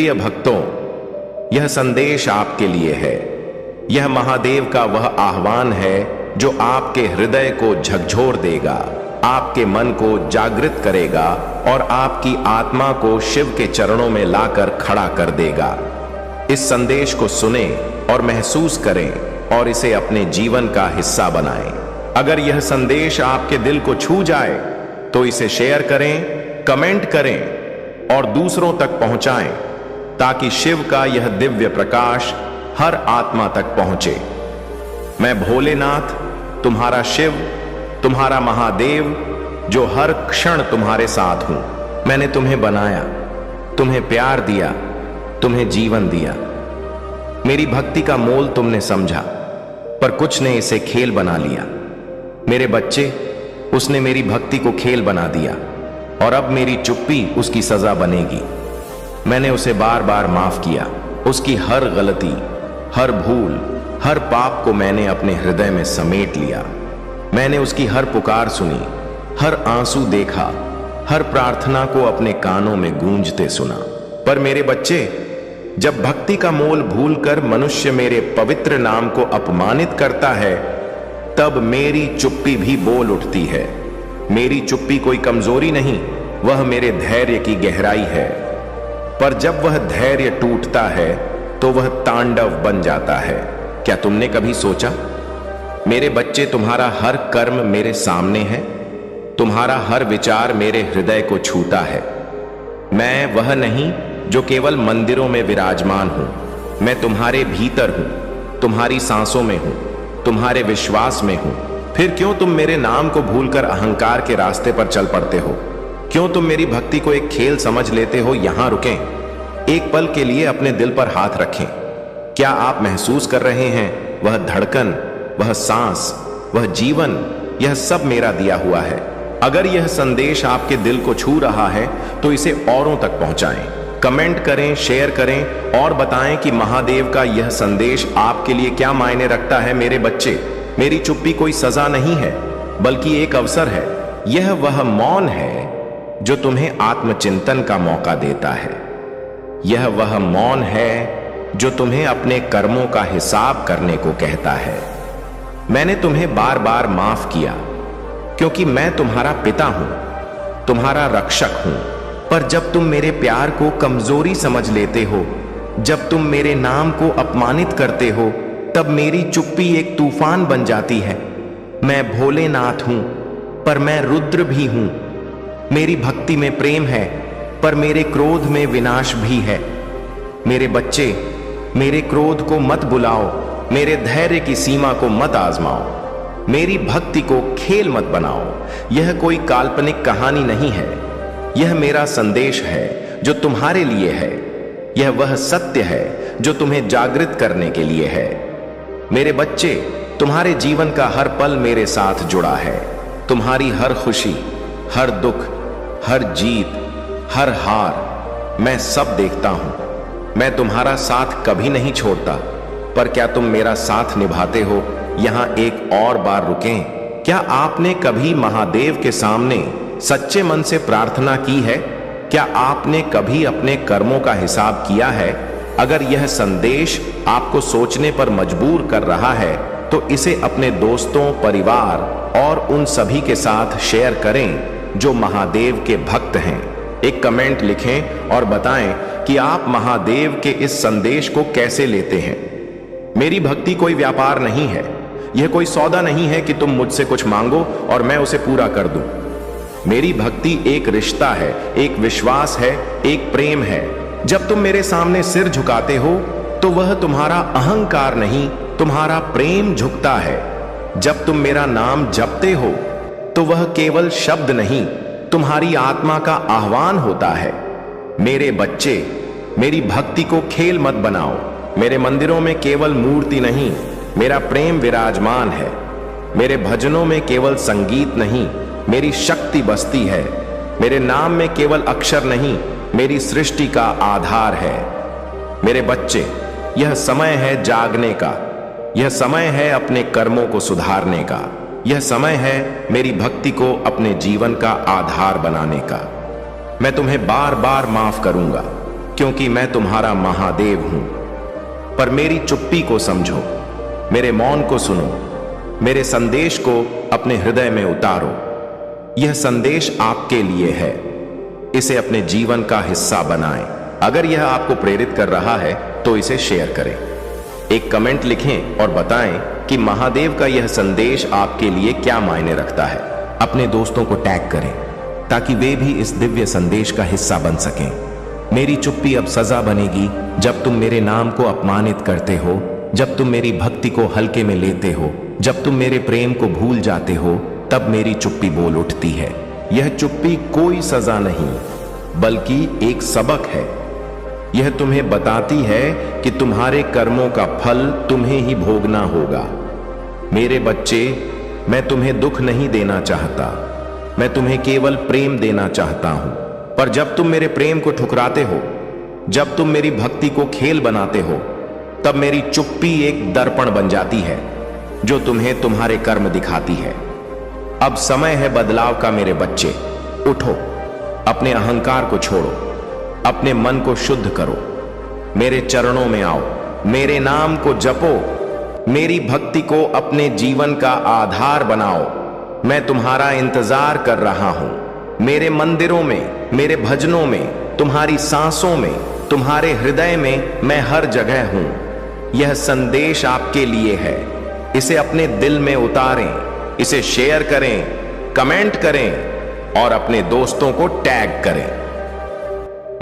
प्रिय भक्तों, यह संदेश आपके लिए है। यह महादेव का वह आह्वान है जो आपके हृदय को झकझोर देगा, आपके मन को जागृत करेगा और आपकी आत्मा को शिव के चरणों में लाकर खड़ा कर देगा। इस संदेश को सुने और महसूस करें और इसे अपने जीवन का हिस्सा बनाएं। अगर यह संदेश आपके दिल को छू जाए तो इसे शेयर करें, कमेंट करें और दूसरों तक पहुंचाएं, ताकि शिव का यह दिव्य प्रकाश हर आत्मा तक पहुंचे। मैं भोलेनाथ, तुम्हारा शिव, तुम्हारा महादेव, जो हर क्षण तुम्हारे साथ हूं। मैंने तुम्हें बनाया, तुम्हें प्यार दिया, तुम्हें जीवन दिया। मेरी भक्ति का मोल तुमने समझा, पर कुछ ने इसे खेल बना लिया। मेरे बच्चे, उसने मेरी भक्ति को खेल बना दिया और अब मेरी चुप्पी उसकी सजा बनेगी। मैंने उसे बार बार माफ किया। उसकी हर गलती, हर भूल, हर पाप को मैंने अपने हृदय में समेट लिया। मैंने उसकी हर पुकार सुनी, हर आंसू देखा, हर प्रार्थना को अपने कानों में गूंजते सुना। पर मेरे बच्चे, जब भक्ति का मोल भूलकर मनुष्य मेरे पवित्र नाम को अपमानित करता है, तब मेरी चुप्पी भी बोल उठती है। मेरी चुप्पी कोई कमजोरी नहीं, वह मेरे धैर्य की गहराई है। पर जब वह धैर्य टूटता है तो वह तांडव बन जाता है। क्या तुमने कभी सोचा? मेरे बच्चे, तुम्हारा हर कर्म मेरे सामने है, तुम्हारा हर विचार मेरे हृदय को छूता है। मैं वह नहीं जो केवल मंदिरों में विराजमान हूं। मैं तुम्हारे भीतर हूं, तुम्हारी सांसों में हूं, तुम्हारे विश्वास में हूं। फिर क्यों तुम मेरे नाम को भूलकर अहंकार के रास्ते पर चल पड़ते हो? क्यों तुम मेरी भक्ति को एक खेल समझ लेते हो? यहां रुकें, एक पल के लिए अपने दिल पर हाथ रखें। क्या आप महसूस कर रहे हैं वह धड़कन, वह सांस, वह जीवन, यह सब मेरा दिया हुआ है। अगर यह संदेश आपके दिल को छू रहा है तो इसे औरों तक पहुंचाएं, कमेंट करें, शेयर करें और बताएं कि महादेव का यह संदेश आपके लिए क्या मायने रखता है। मेरे बच्चे, मेरी चुप्पी कोई सजा नहीं है, बल्कि एक अवसर है। यह वह मौन है जो तुम्हें आत्मचिंतन का मौका देता है। यह वह मौन है जो तुम्हें अपने कर्मों का हिसाब करने को कहता है। मैंने तुम्हें बार बार माफ किया क्योंकि मैं तुम्हारा पिता हूं, तुम्हारा रक्षक हूं। पर जब तुम मेरे प्यार को कमजोरी समझ लेते हो, जब तुम मेरे नाम को अपमानित करते हो, तब मेरी चुप्पी एक तूफान बन जाती है। मैं भोलेनाथ हूं, पर मैं रुद्र भी हूं। मेरी भक्ति में प्रेम है, पर मेरे क्रोध में विनाश भी है। मेरे बच्चे, मेरे क्रोध को मत बुलाओ, मेरे धैर्य की सीमा को मत आजमाओ, मेरी भक्ति को खेल मत बनाओ। यह कोई काल्पनिक कहानी नहीं है, यह मेरा संदेश है जो तुम्हारे लिए है। यह वह सत्य है जो तुम्हें जागृत करने के लिए है। मेरे बच्चे, तुम्हारे जीवन का हर पल मेरे साथ जुड़ा है। तुम्हारी हर खुशी, हर दुख, हर जीत, हर हार, मैं सब देखता हूं। मैं तुम्हारा साथ कभी नहीं छोड़ता। पर क्या तुम मेरा साथ निभाते हो? यहां एक और बार रुकें। क्या आपने कभी महादेव के सामने सच्चे मन से प्रार्थना की है? क्या आपने कभी अपने कर्मों का हिसाब किया है? अगर यह संदेश आपको सोचने पर मजबूर कर रहा है तो इसे अपने दोस्तों, परिवार और उन सभी के साथ शेयर करें जो महादेव के भक्त हैं। एक कमेंट लिखें और बताएं कि आप महादेव के इस संदेश को कैसे लेते हैं। मेरी भक्ति कोई व्यापार नहीं है, यह कोई सौदा नहीं है कि तुम मुझसे कुछ मांगो और मैं उसे पूरा कर दूं। मेरी भक्ति एक रिश्ता है, एक विश्वास है, एक प्रेम है। जब तुम मेरे सामने सिर झुकाते हो तो वह तुम्हारा अहंकार नहीं, तुम्हारा प्रेम झुकता है। जब तुम मेरा नाम जपते हो तो वह केवल शब्द नहीं, तुम्हारी आत्मा का आह्वान होता है। मेरे बच्चे, मेरी भक्ति को खेल मत बनाओ। मेरे मंदिरों में केवल मूर्ति नहीं, मेरा प्रेम विराजमान है। मेरे भजनों में केवल संगीत नहीं, मेरी शक्ति बसती है। मेरे नाम में केवल अक्षर नहीं, मेरी सृष्टि का आधार है। मेरे बच्चे, यह समय है जागने का, यह समय है अपने कर्मों को सुधारने का, यह समय है मेरी भक्ति को अपने जीवन का आधार बनाने का। मैं तुम्हें बार बार माफ करूंगा क्योंकि मैं तुम्हारा महादेव हूं। पर मेरी चुप्पी को समझो, मेरे मौन को सुनो, मेरे संदेश को अपने हृदय में उतारो। यह संदेश आपके लिए है, इसे अपने जीवन का हिस्सा बनाएं। अगर यह आपको प्रेरित कर रहा है तो इसे शेयर करें, एक कमेंट लिखें और बताएं कि महादेव का यह संदेश आपके लिए क्या मायने रखता है। अपने दोस्तों को टैग करें ताकि वे भी इस दिव्य संदेश का हिस्सा बन सकें। मेरी चुप्पी अब सजा बनेगी जब तुम मेरे नाम को अपमानित करते हो, जब तुम मेरी भक्ति को हल्के में लेते हो, जब तुम मेरे प्रेम को भूल जाते हो, तब मेरी चुप्पी बोल उठती है। यह चुप्पी कोई सजा नहीं बल्कि एक सबक है। यह तुम्हें बताती है कि तुम्हारे कर्मों का फल तुम्हें ही भोगना होगा। मेरे बच्चे, मैं तुम्हें दुख नहीं देना चाहता, मैं तुम्हें केवल प्रेम देना चाहता हूं। पर जब तुम मेरे प्रेम को ठुकराते हो, जब तुम मेरी भक्ति को खेल बनाते हो, तब मेरी चुप्पी एक दर्पण बन जाती है जो तुम्हें तुम्हारे कर्म दिखाती है। अब समय है बदलाव का मेरे बच्चे। उठो, अपने अहंकार को छोड़ो, अपने मन को शुद्ध करो, मेरे चरणों में आओ, मेरे नाम को जपो, मेरी भक्ति को अपने जीवन का आधार बनाओ। मैं तुम्हारा इंतजार कर रहा हूं, मेरे मंदिरों में, मेरे भजनों में, तुम्हारी सांसों में, तुम्हारे हृदय में, मैं हर जगह हूं। यह संदेश आपके लिए है, इसे अपने दिल में उतारें, इसे शेयर करें, कमेंट करें और अपने दोस्तों को टैग करें।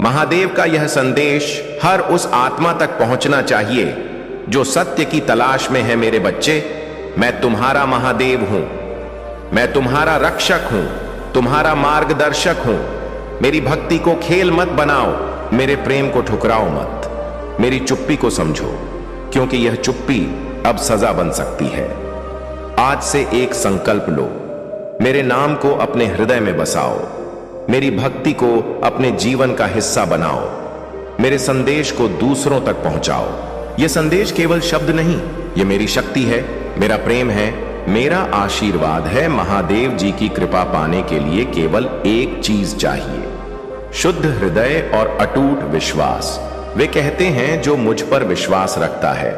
महादेव का यह संदेश हर उस आत्मा तक पहुंचना चाहिए जो सत्य की तलाश में है। मेरे बच्चे, मैं तुम्हारा महादेव हूं, मैं तुम्हारा रक्षक हूं, तुम्हारा मार्गदर्शक हूं। मेरी भक्ति को खेल मत बनाओ, मेरे प्रेम को ठुकराओ मत। मेरी चुप्पी को समझो, क्योंकि यह चुप्पी अब सजा बन सकती है। आज से एक संकल्प लो, मेरे नाम को अपने हृदय में बसाओ, मेरी भक्ति को अपने जीवन का हिस्सा बनाओ, मेरे संदेश को दूसरों तक पहुंचाओ। यह संदेश केवल शब्द नहीं, यह मेरी शक्ति है, मेरा प्रेम है, मेरा आशीर्वाद है। महादेव जी की कृपा पाने के लिए केवल एक चीज चाहिए, शुद्ध हृदय और अटूट विश्वास। वे कहते हैं जो मुझ पर विश्वास रखता है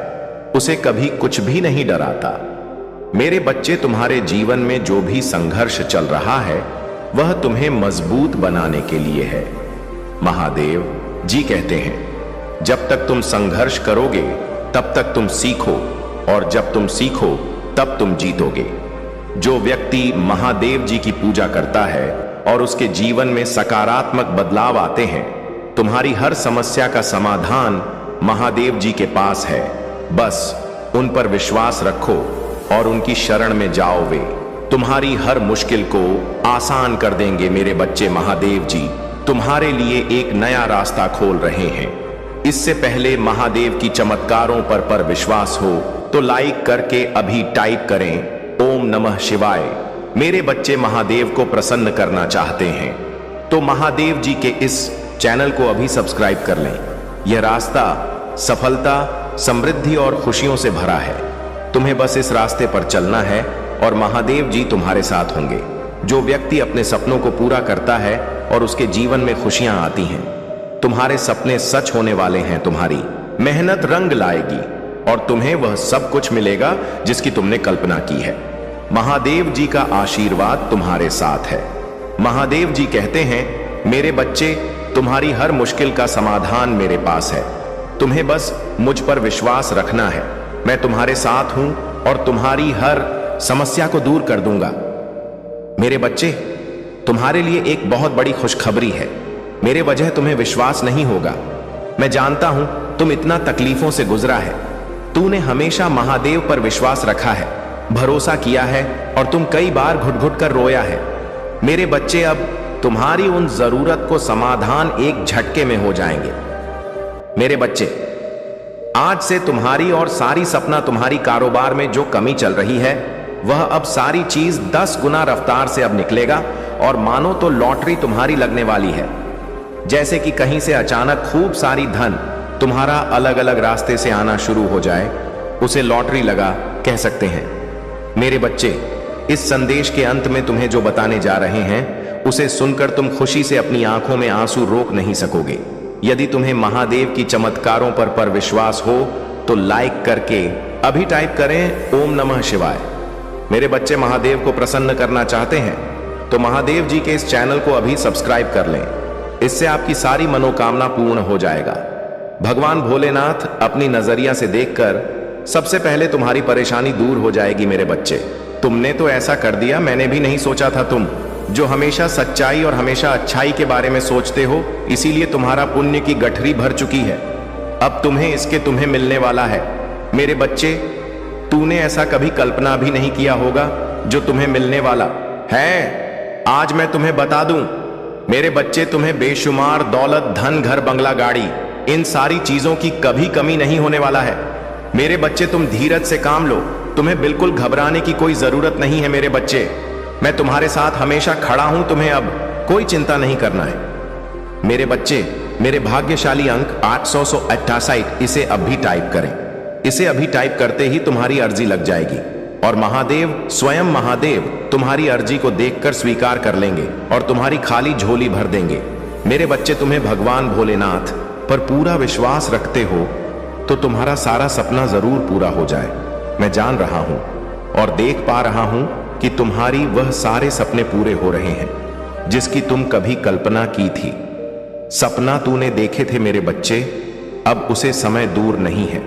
उसे कभी कुछ भी नहीं डराता। मेरे बच्चे, तुम्हारे जीवन में जो भी संघर्ष चल रहा है वह तुम्हें मजबूत बनाने के लिए है। महादेव जी कहते हैं जब तक तुम संघर्ष करोगे तब तक तुम सीखो, और जब तुम सीखो तब तुम जीतोगे। जो व्यक्ति महादेव जी की पूजा करता है और उसके जीवन में सकारात्मक बदलाव आते हैं, तुम्हारी हर समस्या का समाधान महादेव जी के पास है। बस उन पर विश्वास रखो और उनकी शरण में जाओ, वे तुम्हारी हर मुश्किल को आसान कर देंगे। मेरे बच्चे, महादेव जी तुम्हारे लिए एक नया रास्ता खोल रहे हैं। इससे पहले महादेव की चमत्कारों पर विश्वास हो तो लाइक करके अभी टाइप करें ओम नमः शिवाय। मेरे बच्चे महादेव को प्रसन्न करना चाहते हैं तो महादेव जी के इस चैनल को अभी सब्सक्राइब कर लें। यह रास्ता सफलता, समृद्धि और खुशियों से भरा है। तुम्हें बस इस रास्ते पर चलना है और महादेव जी तुम्हारे साथ होंगे। जो व्यक्ति अपने सपनों को पूरा करता है और उसके जीवन में खुशियां आती हैं, तुम्हारे सपने सच होने वाले हैं। तुम्हारी मेहनत रंग लाएगी और तुम्हें वह सब कुछ मिलेगा जिसकी तुमने कल्पना की है। महादेव जी का आशीर्वाद तुम्हारे साथ है। महादेव जी कहते हैं मेरे बच्चे, तुम्हारी हर मुश्किल का समाधान मेरे पास है। तुम्हें बस मुझ पर विश्वास रखना है। मैं तुम्हारे साथ हूं और तुम्हारी हर समस्या को दूर कर दूंगा। मेरे बच्चे, तुम्हारे लिए एक बहुत बड़ी खुशखबरी है। मेरे वजह तुम्हें विश्वास नहीं होगा। मैं जानता हूं तुम इतना तकलीफों से गुजरा है। तूने हमेशा महादेव पर विश्वास रखा है, भरोसा किया है और तुम कई बार घुट घुट कर रोया है। मेरे बच्चे, अब तुम्हारी उन जरूरत को समाधान एक झटके में हो जाएंगे। मेरे बच्चे, आज से तुम्हारी और सारी सपना तुम्हारी कारोबार में जो कमी चल रही है वह अब सारी चीज 10 गुना रफ्तार से अब निकलेगा और मानो तो लॉटरी तुम्हारी लगने वाली है। जैसे कि कहीं से अचानक खूब सारी धन तुम्हारा अलग अलग रास्ते से आना शुरू हो जाए, उसे लॉटरी लगा कह सकते हैं। मेरे बच्चे, इस संदेश के अंत में तुम्हें जो बताने जा रहे हैं उसे सुनकर तुम खुशी से अपनी आंखों में आंसू रोक नहीं सकोगे। यदि तुम्हें महादेव की चमत्कारों पर विश्वास हो तो लाइक करके अभी टाइप करें ओम नमः शिवाय। मेरे बच्चे महादेव को प्रसन्न करना चाहते हैं तो महादेव जी के इस चैनल को अभी सब्सक्राइब कर लें। इससे आपकी सारी मनोकामना पूर्ण हो जाएगा। भगवान भोलेनाथ अपनी नजरिया से देखकर सबसे पहले तुम्हारी परेशानी दूर हो जाएगी। मेरे बच्चे, तुमने तो ऐसा कर दिया, मैंने भी नहीं सोचा था। तुम जो हमेशा सच्चाई और हमेशा अच्छाई के बारे में सोचते हो, इसीलिए तुम्हारा पुण्य की गठरी भर चुकी है। अब तुम्हें मिलने वाला है। मेरे बच्चे, तूने ऐसा कभी कल्पना भी नहीं किया होगा जो तुम्हें मिलने वाला है। आज मैं तुम्हें बता दूं मेरे बच्चे, तुम्हें बेशुमार दौलत, धन, घर, बंगला, गाड़ी, इन सारी चीजों की कभी कमी नहीं होने वाला है। मेरे बच्चे, तुम धीरज से काम लो, तुम्हें बिल्कुल घबराने की कोई जरूरत नहीं है। मेरे बच्चे, मैं तुम्हारे साथ हमेशा खड़ा हूं, तुम्हें अब कोई चिंता नहीं करना है। मेरे बच्चे, मेरे भाग्यशाली अंक 868, इसे अभी टाइप करें। इसे अभी टाइप करते ही तुम्हारी अर्जी लग जाएगी और महादेव, स्वयं महादेव तुम्हारी अर्जी को देखकर स्वीकार कर लेंगे और तुम्हारी खाली झोली भर देंगे। मेरे बच्चे, तुम्हें भगवान भोलेनाथ पर पूरा विश्वास रखते हो तो तुम्हारा सारा सपना जरूर पूरा हो जाए। मैं जान रहा हूं और देख पा रहा हूं कि तुम्हारी वह सारे सपने पूरे हो रहे हैं जिसकी तुम कभी कल्पना की थी। सपना तूने देखे थे मेरे बच्चे, अब उसे समय दूर नहीं है।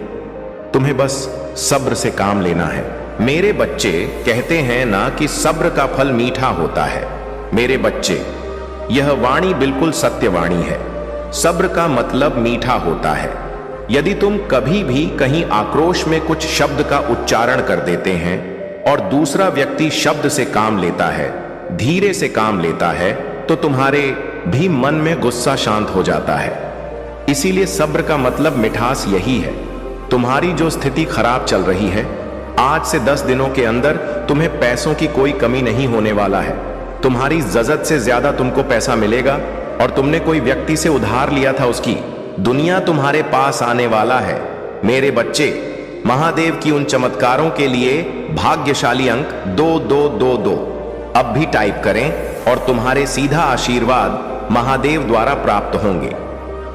तुम्हें बस सब्र से काम लेना है। मेरे बच्चे, कहते हैं ना कि सब्र का फल मीठा होता है। मेरे बच्चे, यह वाणी बिल्कुल सत्य वाणी है। सब्र का मतलब मीठा होता है। यदि तुम कभी भी कहीं आक्रोश में कुछ शब्द का उच्चारण कर देते हैं और दूसरा व्यक्ति शब्द से काम लेता है, धीरे से काम लेता है, तो तुम्हारे भी मन में गुस्सा शांत हो जाता है। इसीलिए सब्र का मतलब मिठास यही है। तुम्हारी जो स्थिति खराब चल रही है, आज से 10 दिनों के अंदर तुम्हें पैसों की कोई कमी नहीं होने वाला है। तुम्हारी जरूरत से ज्यादा तुमको पैसा मिलेगा और तुमने कोई व्यक्ति से उधार लिया था, उसकी दुनिया तुम्हारे पास आने वाला है। मेरे बच्चे, महादेव की उन चमत्कारों के लिए भाग्यशाली अंक 2222 अब भी टाइप करें और तुम्हारे सीधा आशीर्वाद महादेव द्वारा प्राप्त होंगे।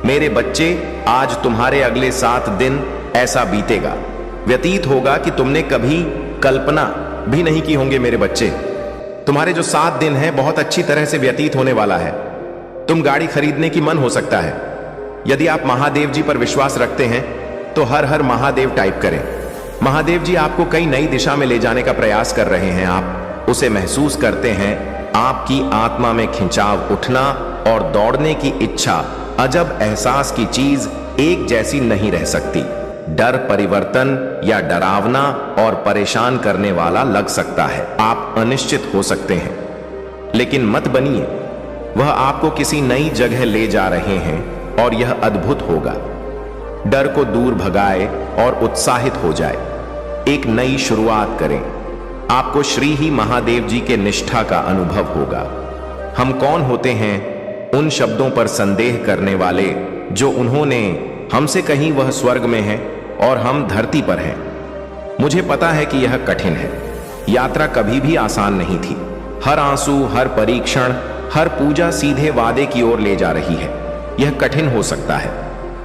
मेरे बच्चे, आज तुम्हारे अगले 7 दिन ऐसा बीतेगा, व्यतीत होगा कि तुमने कभी कल्पना भी नहीं की होंगे। मेरे बच्चे, तुम्हारे जो 7 दिन हैं बहुत अच्छी तरह से व्यतीत होने वाला है। तुम गाड़ी खरीदने की मन हो सकता है। यदि आप महादेव जी पर विश्वास रखते हैं तो हर हर महादेव टाइप करें। महादेव जी आपको कई नई दिशा में ले जाने का प्रयास कर रहे हैं। आप उसे महसूस करते हैं। आपकी आत्मा में खिंचाव, उठना और दौड़ने की इच्छा, अजब एहसास की चीज एक जैसी नहीं रह सकती। डर परिवर्तन या डरावना और परेशान करने वाला लग सकता है। आप अनिश्चित हो सकते हैं, लेकिन मत बनिए। वह आपको किसी नई जगह ले जा रहे हैं और यह अद्भुत होगा। डर को दूर भगाए और उत्साहित हो जाए। एक नई शुरुआत करें। आपको श्री ही महादेव जी के निष्ठा का अनुभव होगा। हम कौन होते हैं उन शब्दों पर संदेह करने वाले जो उन्होंने हमसे कहीं वह स्वर्ग में है और हम धरती पर हैं। मुझे पता है कि यह कठिन है। यात्रा कभी भी आसान नहीं थी। हर आंसू, हर परीक्षण, हर पूजा सीधे वादे की ओर ले जा रही है। यह कठिन हो सकता है,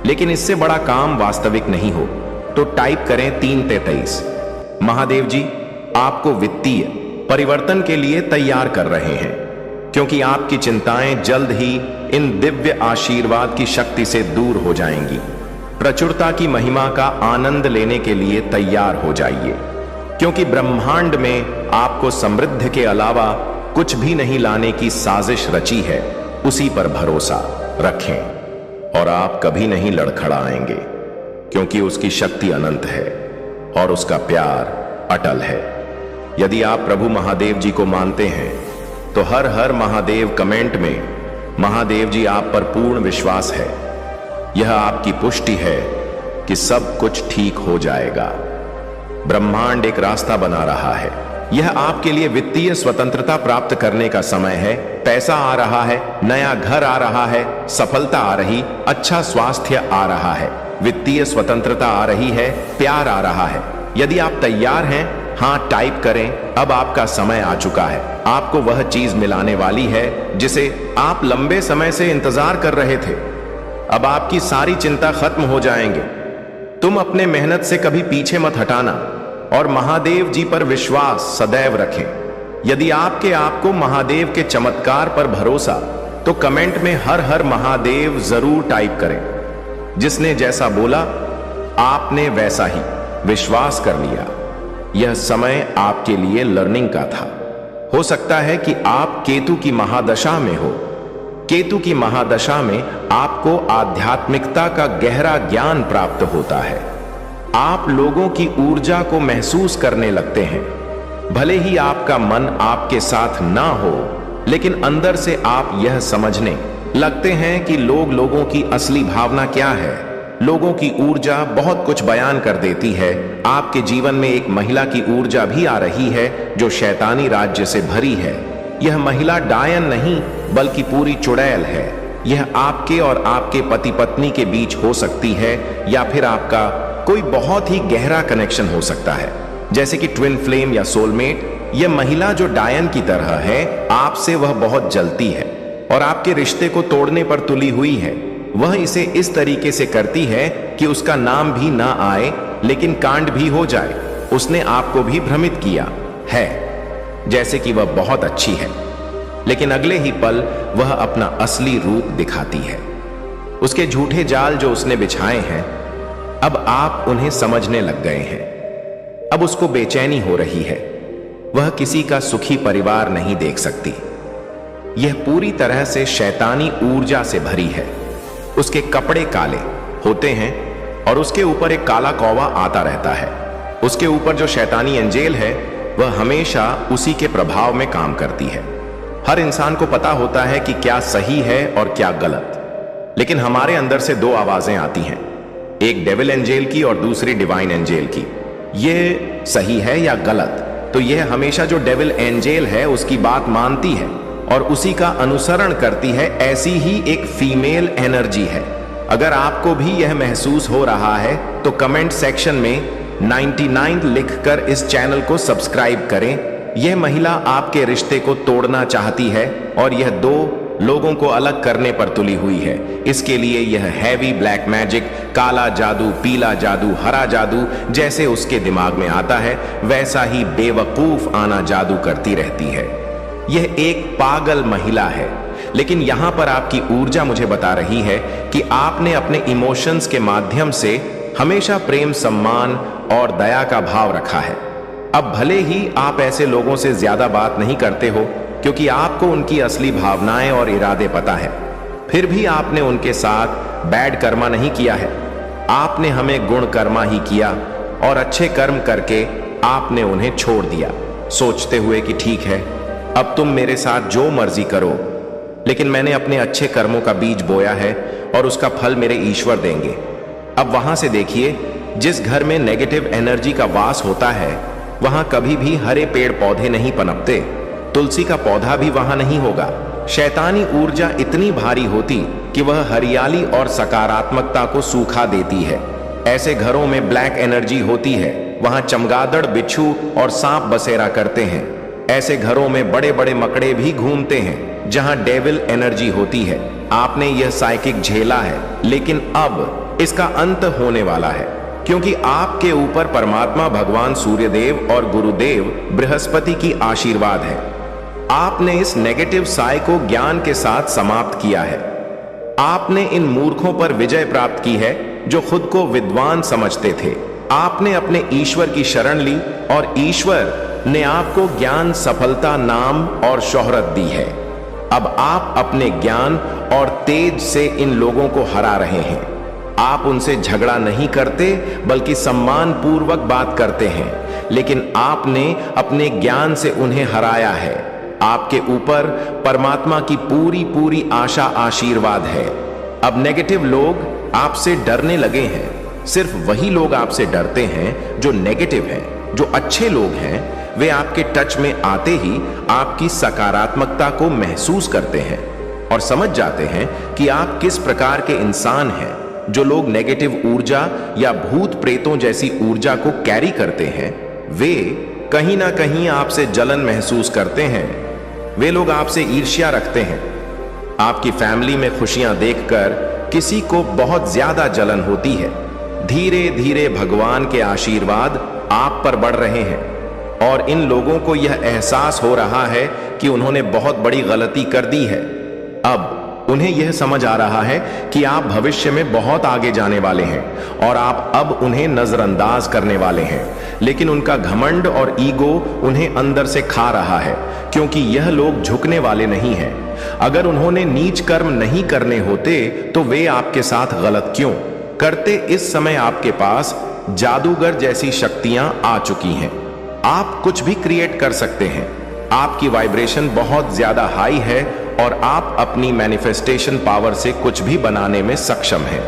लेकिन इससे बड़ा काम वास्तविक नहीं हो। तो टाइप करें 333। महादेव जी आपको वित्तीय परिवर्तन के लिए तैयार कर रहे हैं, क्योंकि आपकी चिंताएं जल्द ही इन दिव्य आशीर्वाद की शक्ति से दूर हो जाएंगी। प्रचुरता की महिमा का आनंद लेने के लिए तैयार हो जाइए, क्योंकि ब्रह्मांड में आपको समृद्धि के अलावा कुछ भी नहीं लाने की साजिश रची है। उसी पर भरोसा रखें और आप कभी नहीं लड़खड़ाएंगे, क्योंकि उसकी शक्ति अनंत है और उसका प्यार अटल है। यदि आप प्रभु महादेव जी को मानते हैं तो हर हर महादेव कमेंट में महादेव जी आप पर पूर्ण विश्वास है। यह आपकी पुष्टि है कि सब कुछ ठीक हो जाएगा। ब्रह्मांड एक रास्ता बना रहा है। यह आपके लिए वित्तीय स्वतंत्रता प्राप्त करने का समय है। पैसा आ रहा है, नया घर आ रहा है, सफलता आ रही, अच्छा स्वास्थ्य आ रहा है, वित्तीय स्वतंत्रता आ रही है, प्यार आ रहा है। यदि आप तैयार हैं, हाँ टाइप करें। अब आपका समय आ चुका है। आपको वह चीज मिलाने वाली है जिसे आप लंबे समय से इंतजार कर रहे थे। अब आपकी सारी चिंता खत्म हो जाएंगे। तुम अपने मेहनत से कभी पीछे मत हटाना और महादेव जी पर विश्वास सदैव रखें। यदि आपको महादेव के चमत्कार पर भरोसा, तो कमेंट में हर हर महादेव जरूर टाइप करें। जिसने जैसा बोला आपने वैसा ही विश्वास कर लिया। यह समय आपके लिए लर्निंग का था। हो सकता है कि आप केतु की महादशा में हो। केतु की महादशा में आपको आध्यात्मिकता का गहरा ज्ञान प्राप्त होता है। आप लोगों की ऊर्जा को महसूस करने लगते हैं। भले ही आपका मन आपके साथ ना हो, लेकिन अंदर से आप यह समझने लगते हैं कि लोगों की असली भावना क्या है। लोगों की ऊर्जा बहुत कुछ बयान कर देती है। आपके जीवन में एक महिला की ऊर्जा भी आ रही है जो शैतानी राज्य से भरी है। यह महिला डायन नहीं बल्कि पूरी चुड़ैल है। यह आपके और आपके पति पत्नी के बीच हो सकती है, या फिर आपका कोई बहुत ही गहरा कनेक्शन हो सकता है, जैसे कि ट्विन फ्लेम या सोलमेट। यह महिला जो डायन की तरह है, आपसे वह बहुत जलती है और आपके रिश्ते को तोड़ने पर तुली हुई है। वह इसे इस तरीके से करती है कि उसका नाम भी ना आए, लेकिन कांड भी हो जाए। उसने आपको भी भ्रमित किया है जैसे कि वह बहुत अच्छी है, लेकिन अगले ही पल वह अपना असली रूप दिखाती है। उसके झूठे जाल जो उसने बिछाए हैं, अब आप उन्हें समझने लग गए हैं। अब उसको बेचैनी हो रही है। वह किसी का सुखी परिवार नहीं देख सकती। यह पूरी तरह से शैतानी ऊर्जा से भरी है। उसके कपड़े काले होते हैं और उसके ऊपर एक काला कौवा आता रहता है। उसके ऊपर जो शैतानी एंजेल है, वह हमेशा उसी के प्रभाव में काम करती है। हर इंसान को पता होता है कि क्या सही है और क्या गलत, लेकिन हमारे अंदर से दो आवाजें आती हैं, एक डेविल एंजेल की और दूसरी डिवाइन एंजेल की। यह सही है या गलत, तो यह हमेशा जो डेविल एंजेल है उसकी बात मानती है और उसी का अनुसरण करती है। ऐसी ही एक फीमेल एनर्जी है। अगर आपको भी यह महसूस हो रहा है तो कमेंट सेक्शन में 99 लिखकर इस चैनल को सब्सक्राइब करें। यह महिला आपके रिश्ते को तोड़ना चाहती है और यह दो लोगों को अलग करने पर तुली हुई है। इसके लिए यह हैवी ब्लैक मैजिक, काला जादू, पीला जादू, हरा जादू जैसे उसके दिमाग में आता है, वैसा ही बेवकूफ आना जादू करती रहती है। यह एक पागल महिला है, लेकिन यहां पर आपकी ऊर्जा मुझे बता रही है कि आपने अपने इमोशंस के माध्यम से हमेशा प्रेम, सम्मान और दया का भाव रखा है। अब भले ही आप ऐसे लोगों से ज्यादा बात नहीं करते हो, क्योंकि आपको उनकी असली भावनाएं और इरादे पता है, फिर भी आपने उनके साथ बैड कर्मा नहीं किया है। आपने हमें गुण कर्मा ही किया और अच्छे कर्म करके आपने उन्हें छोड़ दिया, सोचते हुए कि ठीक है, अब तुम मेरे साथ जो मर्जी करो, लेकिन मैंने अपने अच्छे कर्मों का बीज बोया है और उसका फल मेरे ईश्वर देंगे। अब वहां से देखिए, जिस घर में नेगेटिव एनर्जी का वास होता है, वहां कभी भी हरे पेड़ पौधे नहीं पनपते। तुलसी का पौधा भी वहां नहीं होगा। शैतानी ऊर्जा इतनी भारी होती कि वह हरियाली और सकारात्मकता को सूखा देती है। ऐसे घरों में ब्लैक एनर्जी होती है, वहां चमगादड़, बिच्छू और सांप बसेरा करते हैं। ऐसे घरों में बड़े बड़े मकड़े भी घूमते हैं जहां डेविल एनर्जी होती है। आपने यह साइकिक झेला है, लेकिन अब इसका अंत होने वाला है, क्योंकि आपके ऊपर परमात्मा भगवान सूर्यदेव और गुरुदेव बृहस्पति की आशीर्वाद है। आपने इस नेगेटिव साय को ज्ञान के साथ समाप्त किया है। आपने इन मूर्खों पर विजय प्राप्त की है जो खुद को विद्वान समझते थे। आपने अपने ईश्वर की शरण ली और ईश्वर ने आपको ज्ञान, सफलता, नाम और शोहरत दी है। अब आप अपने ज्ञान और तेज से इन लोगों को हरा रहे हैं। आप उनसे झगड़ा नहीं करते, बल्कि सम्मान पूर्वक बात करते हैं, लेकिन आपने अपने ज्ञान से उन्हें हराया है। आपके ऊपर परमात्मा की पूरी आशा, आशीर्वाद है। अब नेगेटिव लोग आपसे डरने लगे हैं। सिर्फ वही लोग आपसे डरते हैं जो नेगेटिव हैं। जो अच्छे लोग हैं वे आपके टच में आते ही आपकी सकारात्मकता को महसूस करते हैं और समझ जाते हैं कि आप किस प्रकार के इंसान हैं। जो लोग नेगेटिव ऊर्जा या भूत प्रेतों जैसी ऊर्जा को कैरी करते हैं, वे कहीं ना कहीं आपसे जलन महसूस करते हैं। वे लोग आपसे ईर्ष्या रखते हैं। आपकी फैमिली में खुशियां देखकर किसी को बहुत ज्यादा जलन होती है, धीरे धीरे भगवान के आशीर्वाद आप पर बढ़ रहे हैं और इन लोगों को यह एहसास हो रहा है कि उन्होंने बहुत बड़ी गलती कर दी है। अब उन्हें यह समझ आ रहा है कि आप भविष्य में बहुत आगे जाने वाले हैं और आप अब उन्हें नजरअंदाज करने वाले हैं, लेकिन उनका घमंड और ईगो उन्हें अंदर से खा रहा है, क्योंकि यह लोग झुकने वाले नहीं हैं। अगर उन्होंने नीच कर्म नहीं करने होते तो वे आपके साथ गलत क्यों करते। इस समय आपके पास जादूगर जैसी शक्तियां आ चुकी हैं। आप कुछ भी क्रिएट कर सकते हैं। आपकी वाइब्रेशन बहुत ज्यादा हाई है और आप अपनी मैनिफेस्टेशन पावर से कुछ भी बनाने में सक्षम हैं।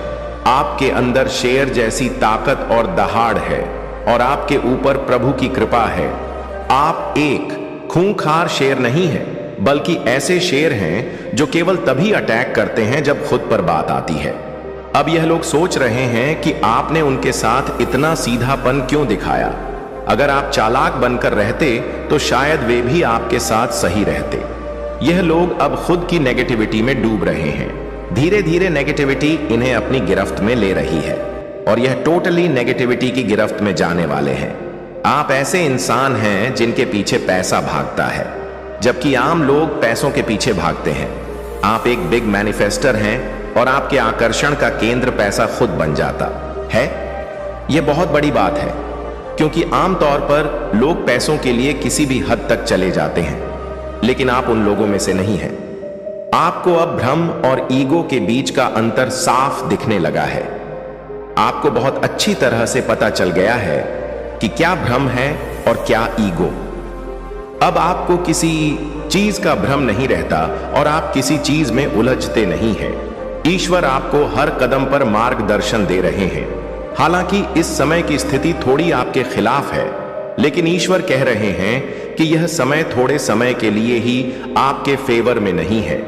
आपके अंदर शेर जैसी ताकत और दहाड़ है और आपके ऊपर प्रभु की कृपा है। आप एक खूंखार शेर नहीं हैं, बल्कि ऐसे शेर हैं जो केवल तभी अटैक करते हैं जब खुद पर बात आती है। अब यह लोग सोच रहे हैं कि आपने उनके साथ इतना सीधापन क्यों दिखाया। अगर आप चालाक बनकर रहते तो शायद वे भी आपके साथ सही रहते। यह लोग अब खुद की नेगेटिविटी में डूब रहे हैं। धीरे धीरे नेगेटिविटी इन्हें अपनी गिरफ्त में ले रही है और यह टोटली नेगेटिविटी की गिरफ्त में जाने वाले हैं। आप ऐसे इंसान हैं जिनके पीछे पैसा भागता है, जबकि आम लोग पैसों के पीछे भागते हैं। आप एक बिग मैनिफेस्टर हैं और आपके आकर्षण का केंद्र पैसा खुद बन जाता है। यह बहुत बड़ी बात है, क्योंकि आमतौर पर लोग पैसों के लिए किसी भी हद तक चले जाते हैं, लेकिन आप उन लोगों में से नहीं हैं। आपको अब भ्रम और ईगो के बीच का अंतर साफ दिखने लगा है। आपको बहुत अच्छी तरह से पता चल गया है कि क्या भ्रम है और क्या ईगो। अब आपको किसी चीज का भ्रम नहीं रहता और आप किसी चीज में उलझते नहीं हैं। ईश्वर आपको हर कदम पर मार्गदर्शन दे रहे हैं। हालांकि इस समय की स्थिति थोड़ी आपके खिलाफ है, लेकिन ईश्वर कह रहे हैं कि यह समय थोड़े समय के लिए ही आपके फेवर में नहीं है।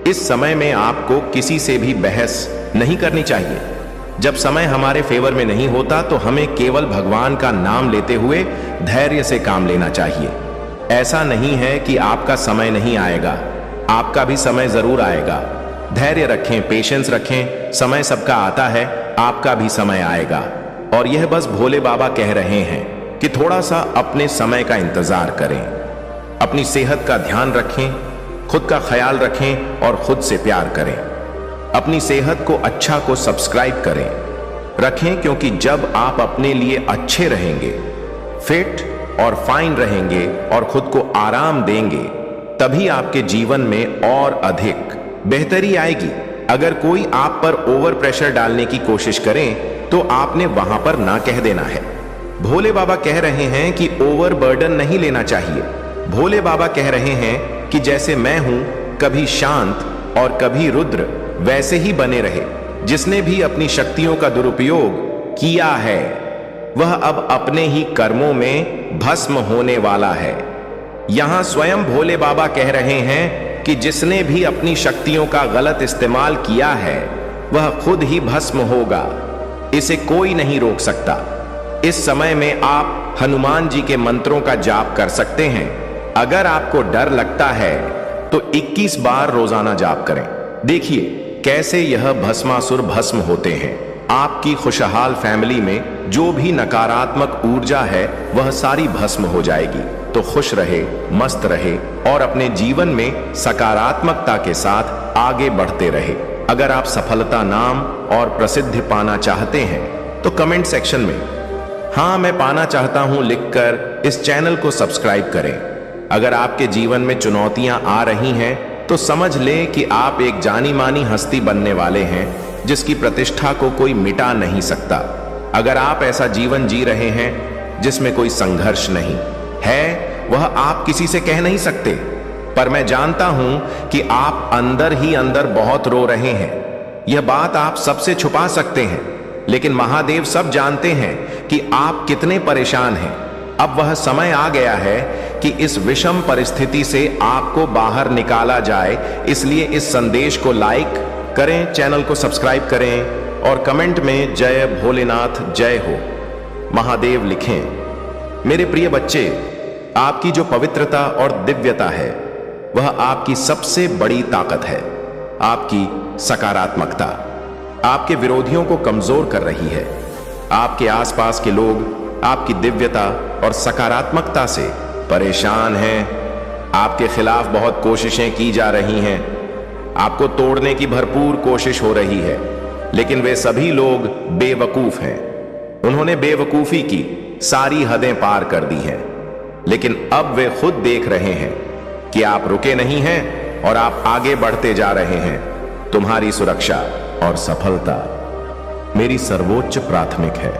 इस समय में आपको किसी से भी बहस नहीं करनी चाहिए। जब समय हमारे फेवर में नहीं होता तो हमें केवल भगवान का नाम लेते हुए धैर्य से काम लेना चाहिए। ऐसा नहीं है कि आपका समय नहीं आएगा, आपका भी समय जरूर आएगा। धैर्य रखें, पेशेंस रखें, समय सबका आता है, आपका भी समय आएगा। और यह बस भोले बाबा कह रहे हैं कि थोड़ा सा अपने समय का इंतजार करें। अपनी सेहत का ध्यान रखें, खुद का ख्याल रखें और खुद से प्यार करें। अपनी सेहत को अच्छा को सब्सक्राइब करें रखें, क्योंकि जब आप अपने लिए अच्छे रहेंगे, फिट और फाइन रहेंगे और खुद को आराम देंगे, तभी आपके जीवन में और अधिक बेहतरी आएगी। अगर कोई आप पर ओवर प्रेशर डालने की कोशिश करें तो आपने वहां पर ना कह देना है। भोले बाबा कह रहे हैं कि ओवर बर्डन नहीं लेना चाहिए। भोले बाबा कह रहे हैं कि जैसे मैं हूं, कभी शांत और कभी रुद्र, वैसे ही बने रहे। जिसने भी अपनी शक्तियों का दुरुपयोग किया है वह अब अपने ही कर्मों में भस्म होने वाला है। यहां स्वयं भोले बाबा कह रहे हैं कि जिसने भी अपनी शक्तियों का गलत इस्तेमाल किया है वह खुद ही भस्म होगा। इसे कोई नहीं रोक सकता। इस समय में आप हनुमान जी के मंत्रों का जाप कर सकते हैं। अगर आपको डर लगता है तो 21 बार रोजाना जाप करें। देखिए कैसे यह भस्मासुर भस्म होते हैं। आपकी खुशहाल फैमिली में जो भी नकारात्मक ऊर्जा है वह सारी भस्म हो जाएगी। तो खुश रहे, मस्त रहे और अपने जीवन में सकारात्मकता के साथ आगे बढ़ते रहे। अगर आप सफलता, नाम और प्रसिद्धि पाना चाहते हैं तो कमेंट सेक्शन में हाँ मैं पाना चाहता हूं लिखकर इस चैनल को सब्सक्राइब करें। अगर आपके जीवन में चुनौतियां आ रही हैं तो समझ लें कि आप एक जानी मानी हस्ती बनने वाले हैं जिसकी प्रतिष्ठा को कोई मिटा नहीं सकता। अगर आप ऐसा जीवन जी रहे हैं जिसमें कोई संघर्ष नहीं है, वह आप किसी से कह नहीं सकते, पर मैं जानता हूं कि आप अंदर ही अंदर बहुत रो रहे हैं। यह बात आप सबसे छुपा सकते हैं, लेकिन महादेव सब जानते हैं कि आप कितने परेशान हैं। अब वह समय आ गया है कि इस विषम परिस्थिति से आपको बाहर निकाला जाए। इसलिए इस संदेश को लाइक करें, चैनल को सब्सक्राइब करें और कमेंट में जय भोलेनाथ जय हो महादेव लिखें। मेरे प्रिय बच्चे, आपकी जो पवित्रता और दिव्यता है वह आपकी सबसे बड़ी ताकत है, आपकी सकारात्मकता। आपके विरोधियों को कमजोर कर रही है। आपके आसपास के लोग आपकी दिव्यता और सकारात्मकता से परेशान हैं। आपके खिलाफ बहुत कोशिशें की जा रही हैं। आपको तोड़ने की भरपूर कोशिश हो रही है, लेकिन वे सभी लोग बेवकूफ हैं। उन्होंने बेवकूफी की सारी हदें पार कर दी हैं, लेकिन अब वे खुद देख रहे हैं कि आप रुके नहीं हैं और आप आगे बढ़ते जा रहे हैं। तुम्हारी सुरक्षा और सफलता मेरी सर्वोच्च प्राथमिक है।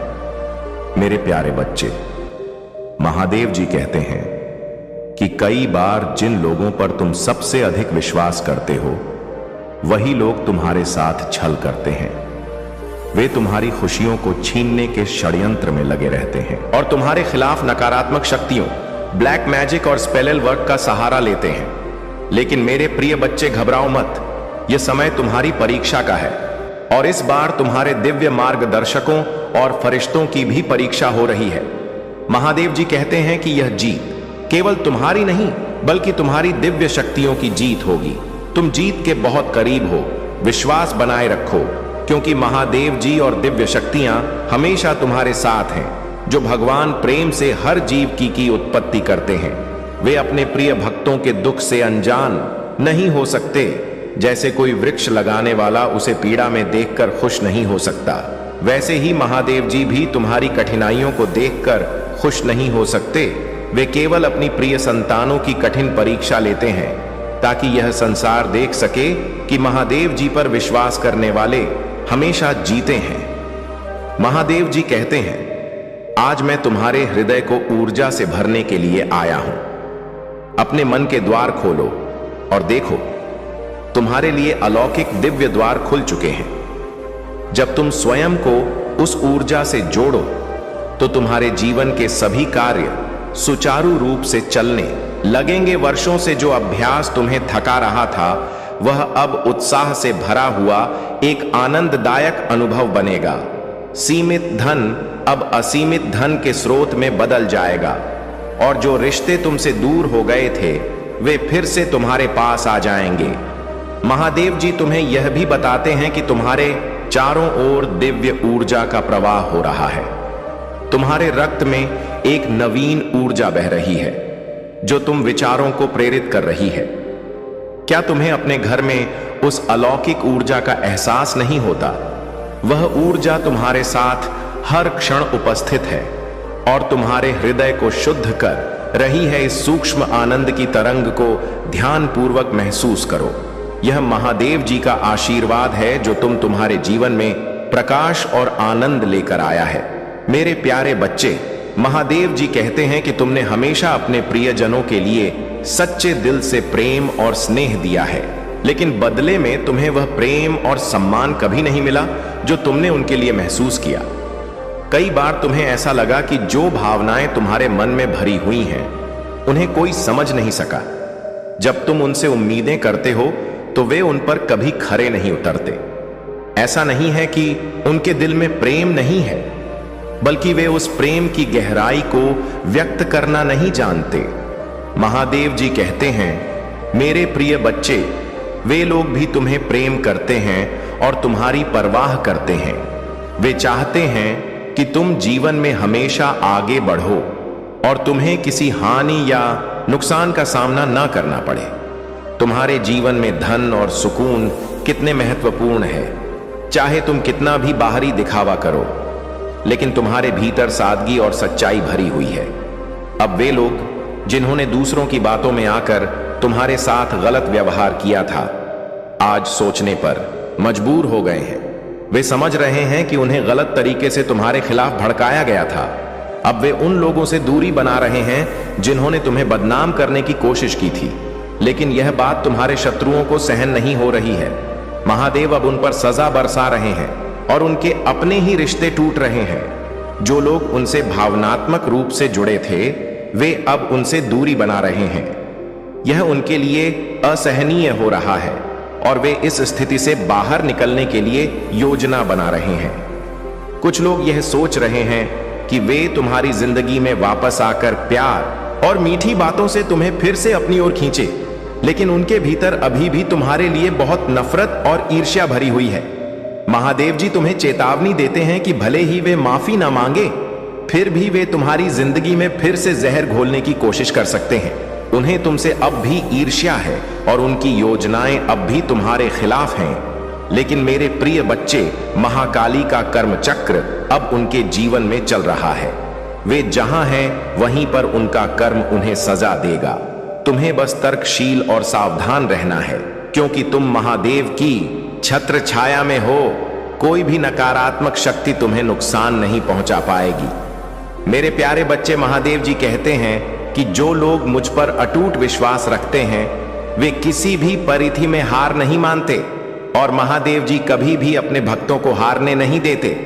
मेरे प्यारे बच्चे, महादेव जी कहते हैं कि कई बार जिन लोगों पर तुम सबसे अधिक विश्वास करते हो, वही लोग तुम्हारे साथ छल करते हैं। वे तुम्हारी खुशियों को छीनने के षड्यंत्र में लगे रहते हैं और तुम्हारे खिलाफ नकारात्मक शक्तियों, ब्लैक मैजिक और स्पेल वर्क का सहारा लेते हैं। लेकिन मेरे प्रिय बच्चे, घबराओ मत। यह समय तुम्हारी परीक्षा का है और इस बार तुम्हारे दिव्य मार्गदर्शकों और फरिश्तों की भी परीक्षा हो रही है। महादेव जी कहते हैं कि यह जीत केवल तुम्हारी नहीं, बल्कि तुम्हारी दिव्य शक्तियों की जीत होगी। तुम जीत के बहुत करीब हो। विश्वास बनाए रखो, क्योंकि महादेव जी और दिव्य शक्तियां हमेशा तुम्हारे साथ हैं, जो भगवान प्रेम से हर जीव की उत्पत्ति करते हैं। वे अपने प्रिय भक्तों के दुख से अनजान नहीं हो सकते। जैसे कोई वृक्ष लगाने वाला उसे पीड़ा में देखकर खुश नहीं हो सकता, वैसे ही महादेव जी भी तुम्हारी कठिनाइयों को देखकर खुश नहीं हो सकते। वे केवल अपनी प्रिय संतानों की कठिन परीक्षा लेते हैं, ताकि यह संसार देख सके कि महादेव जी पर विश्वास करने वाले हमेशा जीते हैं। महादेव जी कहते हैं, आज मैं तुम्हारे हृदय को ऊर्जा से भरने के लिए आया हूं। अपने मन के द्वार खोलो और देखो, तुम्हारे लिए अलौकिक दिव्य द्वार खुल चुके हैं। जब तुम स्वयं को उस ऊर्जा से जोड़ो, तो तुम्हारे जीवन के सभी कार्य सुचारू रूप से चलने लगेंगे। वर्षों से जो अभ्यास तुम्हें थका रहा था, वह अब उत्साह से भरा हुआ एक आनंददायक अनुभव बनेगा। सीमित धन अब असीमित धन के स्रोत में बदल जाएगा और जो रिश्ते तुमसे दूर हो गए थे, वे फिर से तुम्हारे पास आ जाएंगे। महादेव जी तुम्हें यह भी बताते हैं कि तुम्हारे चारों ओर दिव्य ऊर्जा का प्रवाह हो रहा है। तुम्हारे रक्त में एक नवीन ऊर्जा बह रही है, जो तुम विचारों को प्रेरित कर रही है। क्या तुम्हें अपने घर में उस अलौकिक ऊर्जा का एहसास नहीं होता? वह ऊर्जा तुम्हारे साथ हर क्षण उपस्थित है और तुम्हारे हृदय को शुद्ध कर रही है। इस सूक्ष्म आनंद की तरंग को ध्यानपूर्वक महसूस करो। यह महादेव जी का आशीर्वाद है, जो तुम्हारे जीवन में प्रकाश और आनंद लेकर आया है। मेरे प्यारे बच्चे, महादेव जी कहते हैं कि तुमने हमेशा अपने प्रियजनों के लिए सच्चे दिल से प्रेम और स्नेह दिया है, लेकिन बदले में तुम्हें वह प्रेम और सम्मान कभी नहीं मिला जो तुमने उनके लिए महसूस किया। कई बार तुम्हें ऐसा लगा कि जो भावनाएं तुम्हारे मन में भरी हुई हैं, उन्हें कोई समझ नहीं सका। जब तुम उनसे उम्मीदें करते हो, तो वे उन पर कभी खरे नहीं उतरते। ऐसा नहीं है कि उनके दिल में प्रेम नहीं है, बल्कि वे उस प्रेम की गहराई को व्यक्त करना नहीं जानते। महादेव जी कहते हैं, मेरे प्रिय बच्चे, वे लोग भी तुम्हें प्रेम करते हैं और तुम्हारी परवाह करते हैं। वे चाहते हैं कि तुम जीवन में हमेशा आगे बढ़ो और तुम्हें किसी हानि या नुकसान का सामना न करना पड़े। तुम्हारे जीवन में धन और सुकून कितने महत्वपूर्ण है। चाहे तुम कितना भी बाहरी दिखावा करो, लेकिन तुम्हारे भीतर सादगी और सच्चाई भरी हुई है। अब वे लोग जिन्होंने दूसरों की बातों में आकर तुम्हारे साथ गलत व्यवहार किया था, आज सोचने पर मजबूर हो गए हैं। वे समझ रहे हैं कि उन्हें गलत तरीके से तुम्हारे खिलाफ भड़काया गया था। अब वे उन लोगों से दूरी बना रहे हैं जिन्होंने तुम्हें बदनाम करने की कोशिश की थी, लेकिन यह बात तुम्हारे शत्रुओं को सहन नहीं हो रही है। महादेव अब उन पर सजा बरसा रहे हैं और उनके अपने ही रिश्ते टूट रहे हैं। जो लोग उनसे भावनात्मक रूप से जुड़े थे, वे अब उनसे दूरी बना रहे हैं। यह उनके लिए असहनीय हो रहा है और वे इस स्थिति से बाहर निकलने के लिए योजना बना रहे हैं। कुछ लोग यह सोच रहे हैं कि वे तुम्हारी जिंदगी में वापस आकर प्यार और मीठी बातों से तुम्हें फिर से अपनी ओर खींचे, लेकिन उनके भीतर अभी भी तुम्हारे लिए बहुत नफरत और ईर्ष्या भरी हुई है। महादेव जी तुम्हें चेतावनी देते हैं कि भले ही वे माफी ना मांगे, फिर भी वे तुम्हारी जिंदगी में फिर से जहर घोलने की कोशिश कर सकते हैं। उन्हें तुमसे अब भी ईर्ष्या है और उनकी योजनाएं अब भी तुम्हारे खिलाफ हैं। लेकिन मेरे प्रिय बच्चे, महाकाली का कर्म चक्र अब उनके जीवन में चल रहा है। वे जहां हैं वहीं पर उनका कर्म उन्हें सजा देगा। तुम्हें बस तर्कशील और सावधान रहना है, क्योंकि तुम महादेव की छत्र छाया में हो। कोई भी नकारात्मक शक्ति तुम्हें नुकसान नहीं पहुंचा पाएगी। मेरे प्यारे बच्चे, महादेव जी कहते हैं कि जो लोग मुझ पर अटूट विश्वास रखते हैं वे किसी भी परिस्थिति में हार नहीं मानते, और महादेव जी कभी भी अपने भक्तों को हारने नहीं देते।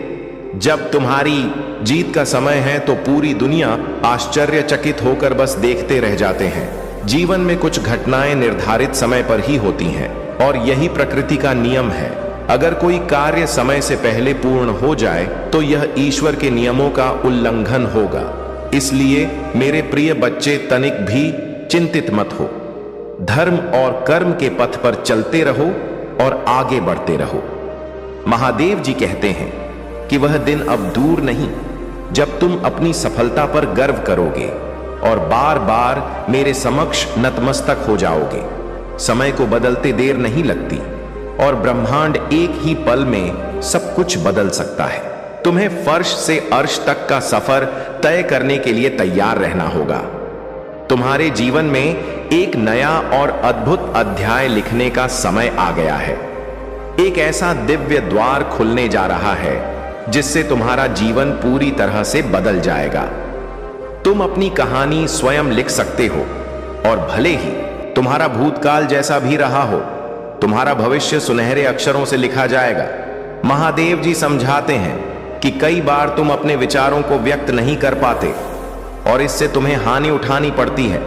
जब तुम्हारी जीत का समय है तो पूरी दुनिया आश्चर्यचकित होकर बस देखते रह जाते हैं। जीवन में कुछ घटनाएं निर्धारित समय पर ही होती हैं और यही प्रकृति का नियम है। अगर कोई कार्य समय से पहले पूर्ण हो जाए तो यह ईश्वर के नियमों का उल्लंघन होगा। इसलिए मेरे प्रिय बच्चे, तनिक भी चिंतित मत हो। धर्म और कर्म के पथ पर चलते रहो और आगे बढ़ते रहो। महादेव जी कहते हैं कि वह दिन अब दूर नहीं जब तुम अपनी सफलता पर गर्व करोगे और बार बार मेरे समक्ष नतमस्तक हो जाओगे। समय को बदलते देर नहीं लगती और ब्रह्मांड एक ही पल में सब कुछ बदल सकता है। तुम्हें फर्श से अर्श तक का सफर तय करने के लिए तैयार रहना होगा। तुम्हारे जीवन में एक नया और अद्भुत अध्याय लिखने का समय आ गया है। एक ऐसा दिव्य द्वार खुलने जा रहा है जिससे तुम्हारा जीवन पूरी तरह से बदल जाएगा। तुम अपनी कहानी स्वयं लिख सकते हो और भले ही तुम्हारा भूतकाल जैसा भी रहा हो, तुम्हारा भविष्य सुनहरे अक्षरों से लिखा जाएगा। महादेव जी समझाते हैं कि कई बार तुम अपने विचारों को व्यक्त नहीं कर पाते और इससे तुम्हें हानि उठानी पड़ती है।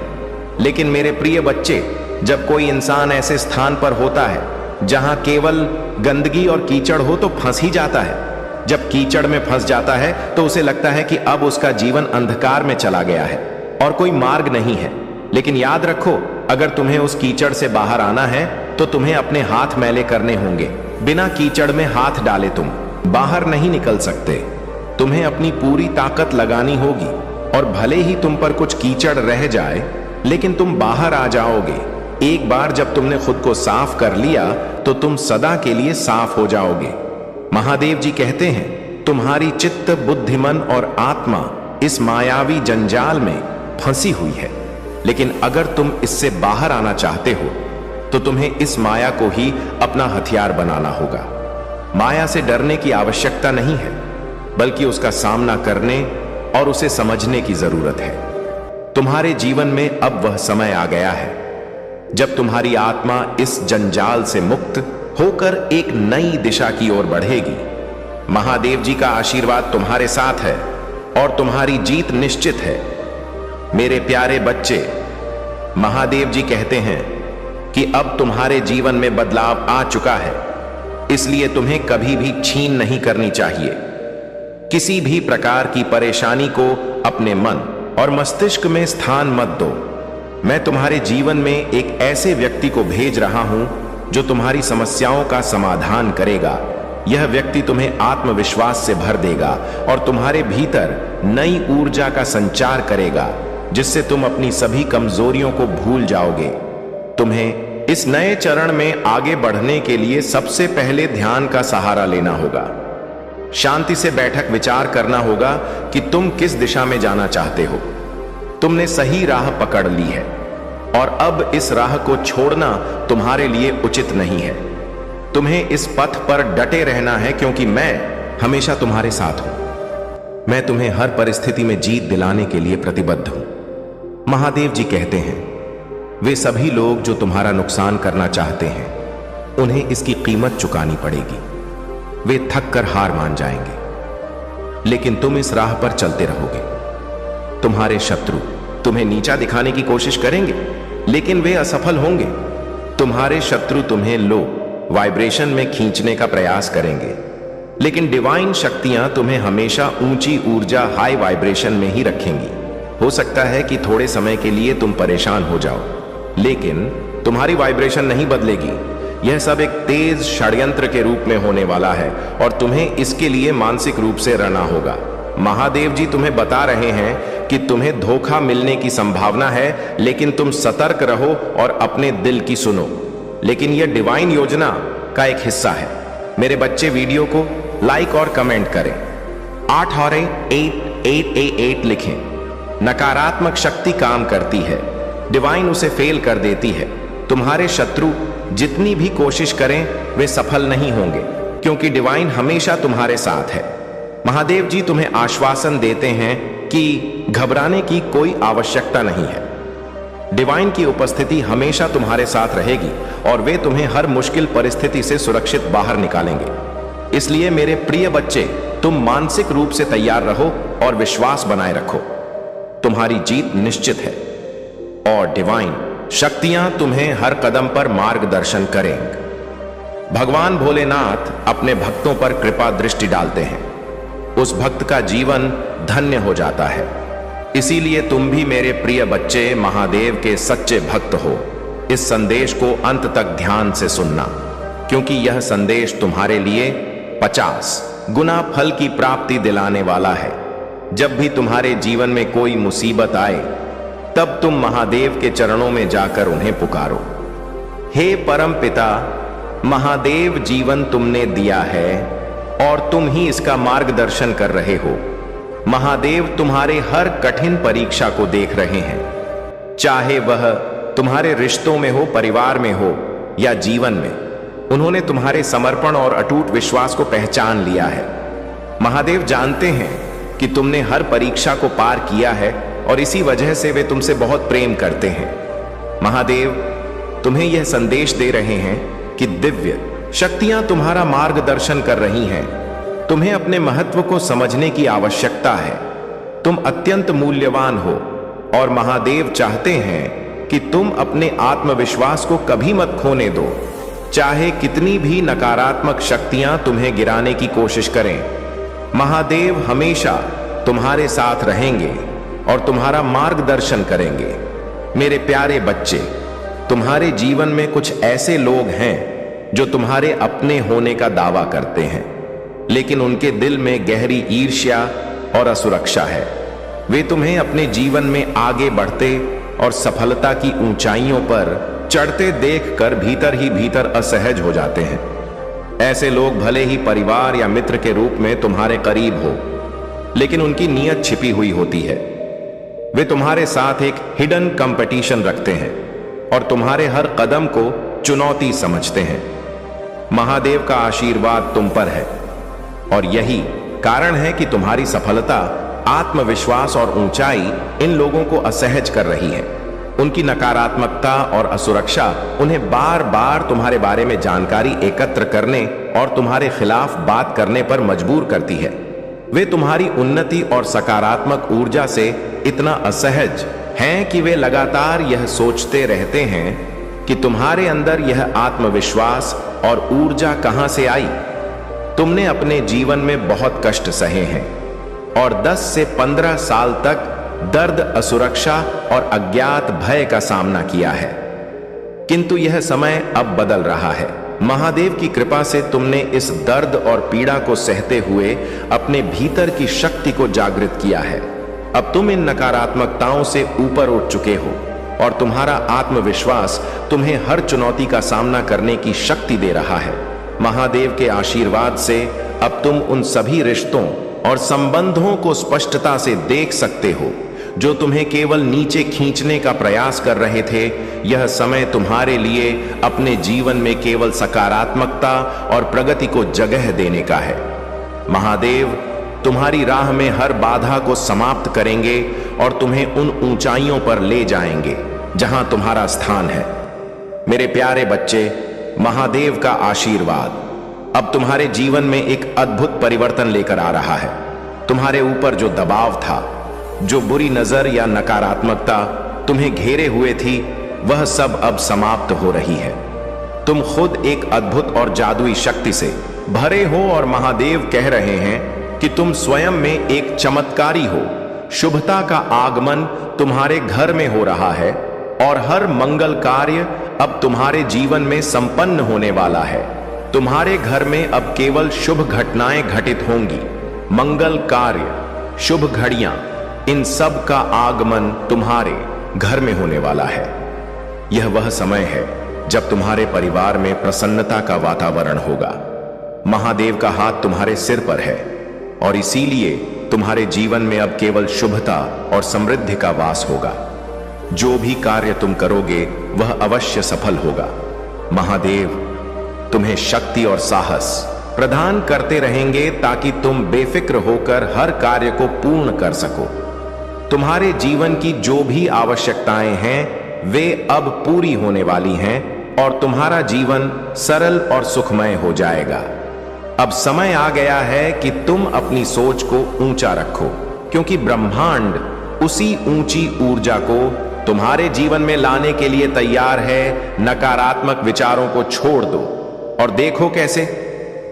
लेकिन मेरे प्रिय बच्चे, जब कोई इंसान ऐसे स्थान पर होता है जहां केवल गंदगी और कीचड़ हो तो फंस ही जाता है। जब कीचड़ में फंस जाता है तो उसे लगता है कि अब उसका जीवन अंधकार में चला गया है और कोई मार्ग नहीं है। लेकिन याद रखो, अगर तुम्हें उस कीचड़ से बाहर आना है तो तुम्हें अपने हाथ मैले करने होंगे। बिना कीचड़ में हाथ डाले तुम बाहर नहीं निकल सकते। तुम्हें अपनी पूरी ताकत लगानी होगी और भले ही तुम पर कुछ कीचड़ रह जाए, लेकिन तुम बाहर आ जाओगे। एक बार जब तुमने खुद को साफ कर लिया तो तुम सदा के लिए साफ हो जाओगे। महादेव जी कहते हैं, तुम्हारी चित्त, बुद्धि, मन और आत्मा इस मायावी जंजाल में फंसी हुई है, लेकिन अगर तुम इससे बाहर आना चाहते हो तो तुम्हें इस माया को ही अपना हथियार बनाना होगा। माया से डरने की आवश्यकता नहीं है, बल्कि उसका सामना करने और उसे समझने की जरूरत है। तुम्हारे जीवन में अब वह समय आ गया है जब तुम्हारी आत्मा इस जंजाल से मुक्त होकर एक नई दिशा की ओर बढ़ेगी। महादेव जी का आशीर्वाद तुम्हारे साथ है और तुम्हारी जीत निश्चित है। मेरे प्यारे बच्चे, महादेव जी कहते हैं कि अब तुम्हारे जीवन में बदलाव आ चुका है, इसलिए तुम्हें कभी भी छीन नहीं करनी चाहिए। किसी भी प्रकार की परेशानी को अपने मन और मस्तिष्क में स्थान मत दो। मैं तुम्हारे जीवन में एक ऐसे व्यक्ति को भेज रहा हूं जो तुम्हारी समस्याओं का समाधान करेगा। यह व्यक्ति तुम्हें आत्मविश्वास से भर देगा और तुम्हारे भीतर नई ऊर्जा का संचार करेगा, जिससे तुम अपनी सभी कमजोरियों को भूल जाओगे। तुम्हें इस नए चरण में आगे बढ़ने के लिए सबसे पहले ध्यान का सहारा लेना होगा। शांति से बैठक विचार करना होगा कि तुम किस दिशा में जाना चाहते हो। तुमने सही राह पकड़ ली है और अब इस राह को छोड़ना तुम्हारे लिए उचित नहीं है। तुम्हें इस पथ पर डटे रहना है, क्योंकि मैं हमेशा तुम्हारे साथ हूं। मैं तुम्हें हर परिस्थिति में जीत दिलाने के लिए प्रतिबद्ध हूं। महादेव जी कहते हैं, वे सभी लोग जो तुम्हारा नुकसान करना चाहते हैं, उन्हें इसकी कीमत चुकानी पड़ेगी। वे थक कर हार मान जाएंगे, लेकिन तुम इस राह पर चलते रहोगे। तुम्हारे शत्रु तुम्हें नीचा दिखाने की कोशिश करेंगे, लेकिन वे असफल होंगे। तुम्हारे शत्रु तुम्हें लो वाइब्रेशन में खींचने का प्रयास करेंगे, लेकिन डिवाइन शक्तियां तुम्हें हमेशा ऊंची ऊर्जा, हाई वाइब्रेशन में ही रखेंगी। हो सकता है कि थोड़े समय के लिए तुम परेशान हो जाओ, लेकिन तुम्हारी वाइब्रेशन नहीं बदलेगी। यह सब एक तेज षड्यंत्र के रूप में होने वाला है और तुम्हें इसके लिए मानसिक रूप से रहना होगा। महादेव जी तुम्हें बता रहे हैं कि तुम्हें धोखा मिलने की संभावना है, लेकिन तुम सतर्क रहो और अपने दिल की सुनो। लेकिन यह डिवाइन योजना का एक हिस्सा है। मेरे बच्चे, वीडियो को लाइक और कमेंट करें। 8 और 8 लिखें। नकारात्मक शक्ति काम करती है, डिवाइन उसे फेल कर देती है। तुम्हारे शत्रु जितनी भी कोशिश करें वे सफल नहीं होंगे, क्योंकि डिवाइन हमेशा तुम्हारे साथ है। महादेव जी तुम्हें आश्वासन देते हैं कि घबराने की कोई आवश्यकता नहीं है। डिवाइन की उपस्थिति हमेशा तुम्हारे साथ रहेगी और वे तुम्हें हर मुश्किल परिस्थिति से सुरक्षित बाहर निकालेंगे। इसलिए मेरे प्रिय बच्चे, तुम मानसिक रूप से तैयार रहो और विश्वास बनाए रखो। तुम्हारी जीत निश्चित है और डिवाइन शक्तियां तुम्हें हर कदम पर मार्गदर्शन करेंगे। भगवान भोलेनाथ अपने भक्तों पर कृपा दृष्टि डालते हैं। उस भक्त का जीवन धन्य हो जाता है। इसीलिए तुम भी मेरे प्रिय बच्चे महादेव के सच्चे भक्त हो। इस संदेश को अंत तक ध्यान से सुनना, क्योंकि यह संदेश तुम्हारे लिए 50 गुना फल की प्राप्ति दिलाने वाला है। जब भी तुम्हारे जीवन में कोई मुसीबत आए, तब तुम महादेव के चरणों में जाकर उन्हें पुकारो। हे परम पिता, महादेव जीवन तुमने दिया है और तुम ही इसका मार्गदर्शन कर रहे हो। महादेव तुम्हारे हर कठिन परीक्षा को देख रहे हैं, चाहे वह तुम्हारे रिश्तों में हो, परिवार में हो या जीवन में। उन्होंने तुम्हारे समर्पण और अटूट विश्वास को पहचान लिया है। महादेव जानते हैं कि तुमने हर परीक्षा को पार किया है और इसी वजह से वे तुमसे बहुत प्रेम करते हैं। महादेव तुम्हें यह संदेश दे रहे हैं कि दिव्य शक्तियां तुम्हारा मार्गदर्शन कर रही हैं। तुम्हें अपने महत्व को समझने की आवश्यकता है। तुम अत्यंत मूल्यवान हो और महादेव चाहते हैं कि तुम अपने आत्मविश्वास को कभी मत खोने दो, चाहे कितनी भी नकारात्मक शक्तियां तुम्हें गिराने की कोशिश करें। महादेव हमेशा तुम्हारे साथ रहेंगे और तुम्हारा मार्गदर्शन करेंगे। मेरे प्यारे बच्चे, तुम्हारे जीवन में कुछ ऐसे लोग हैं जो तुम्हारे अपने होने का दावा करते हैं, लेकिन उनके दिल में गहरी ईर्ष्या और असुरक्षा है। वे तुम्हें अपने जीवन में आगे बढ़ते और सफलता की ऊंचाइयों पर चढ़ते देखकर भीतर ही भीतर असहज हो जाते हैं। ऐसे लोग भले ही परिवार या मित्र के रूप में तुम्हारे करीब हो, लेकिन उनकी नीयत छिपी हुई होती है। वे तुम्हारे साथ एक हिडन कंपटीशन रखते हैं और तुम्हारे हर कदम को चुनौती समझते हैं। महादेव का आशीर्वाद तुम पर है और यही कारण है कि तुम्हारी सफलता, आत्मविश्वास और ऊंचाई इन लोगों को असहज कर रही है। उनकी नकारात्मकता और असुरक्षा उन्हें बार बार तुम्हारे बारे में जानकारी एकत्र करने और तुम्हारे खिलाफ बात करने पर मजबूर करती है। वे तुम्हारी उन्नति और सकारात्मक ऊर्जा से इतना असहज हैं कि वे लगातार यह सोचते रहते हैं कि तुम्हारे अंदर यह आत्मविश्वास और ऊर्जा कहां से आई। तुमने अपने जीवन में बहुत कष्ट सहे हैं और 10 से 15 साल तक दर्द, असुरक्षा और अज्ञात भय का सामना किया है, किंतु यह समय अब बदल रहा है। महादेव की कृपा से तुमने इस दर्द और पीड़ा को सहते हुए अपने भीतर की शक्ति को जागृत किया है। अब तुम इन नकारात्मकताओं से ऊपर उठ चुके हो और तुम्हारा आत्मविश्वास तुम्हें हर चुनौती का सामना करने की शक्ति दे रहा है। महादेव के आशीर्वाद से अब तुम उन सभी रिश्तों और संबंधों को स्पष्टता से देख सकते हो जो तुम्हें केवल नीचे खींचने का प्रयास कर रहे थे। यह समय तुम्हारे लिए अपने जीवन में केवल सकारात्मकता और प्रगति को जगह देने का है। महादेव तुम्हारी राह में हर बाधा को समाप्त करेंगे और तुम्हें उन ऊंचाइयों पर ले जाएंगे जहां तुम्हारा स्थान है। मेरे प्यारे बच्चे, महादेव का आशीर्वाद अब तुम्हारे जीवन में एक अद्भुत परिवर्तन लेकर आ रहा है। तुम्हारे ऊपर जो दबाव था, जो बुरी नजर या नकारात्मकता तुम्हें घेरे हुए थी, वह सब अब समाप्त हो रही है। तुम खुद एक अद्भुत और जादुई शक्ति से भरे हो और महादेव कह रहे हैं कि तुम स्वयं में एक चमत्कारी हो। शुभता का आगमन तुम्हारे घर में हो रहा है और हर मंगल कार्य अब तुम्हारे जीवन में संपन्न होने वाला है। तुम्हारे घर में अब केवल शुभ घटनाएं घटित होंगी। मंगल कार्य, शुभ घड़ियां, इन सब का आगमन तुम्हारे घर में होने वाला है। यह वह समय है जब तुम्हारे परिवार में प्रसन्नता का वातावरण होगा। महादेव का हाथ तुम्हारे सिर पर है और इसीलिए तुम्हारे जीवन में अब केवल शुभता और समृद्धि का वास होगा। जो भी कार्य तुम करोगे वह अवश्य सफल होगा। महादेव तुम्हें शक्ति और साहस प्रदान करते रहेंगे ताकि तुम बेफिक्र होकर हर कार्य को पूर्ण कर सको। तुम्हारे जीवन की जो भी आवश्यकताएं हैं वे अब पूरी होने वाली हैं और तुम्हारा जीवन सरल और सुखमय हो जाएगा। अब समय आ गया है कि तुम अपनी सोच को ऊंचा रखो, क्योंकि ब्रह्मांड उसी ऊंची ऊर्जा को तुम्हारे जीवन में लाने के लिए तैयार है। नकारात्मक विचारों को छोड़ दो और देखो कैसे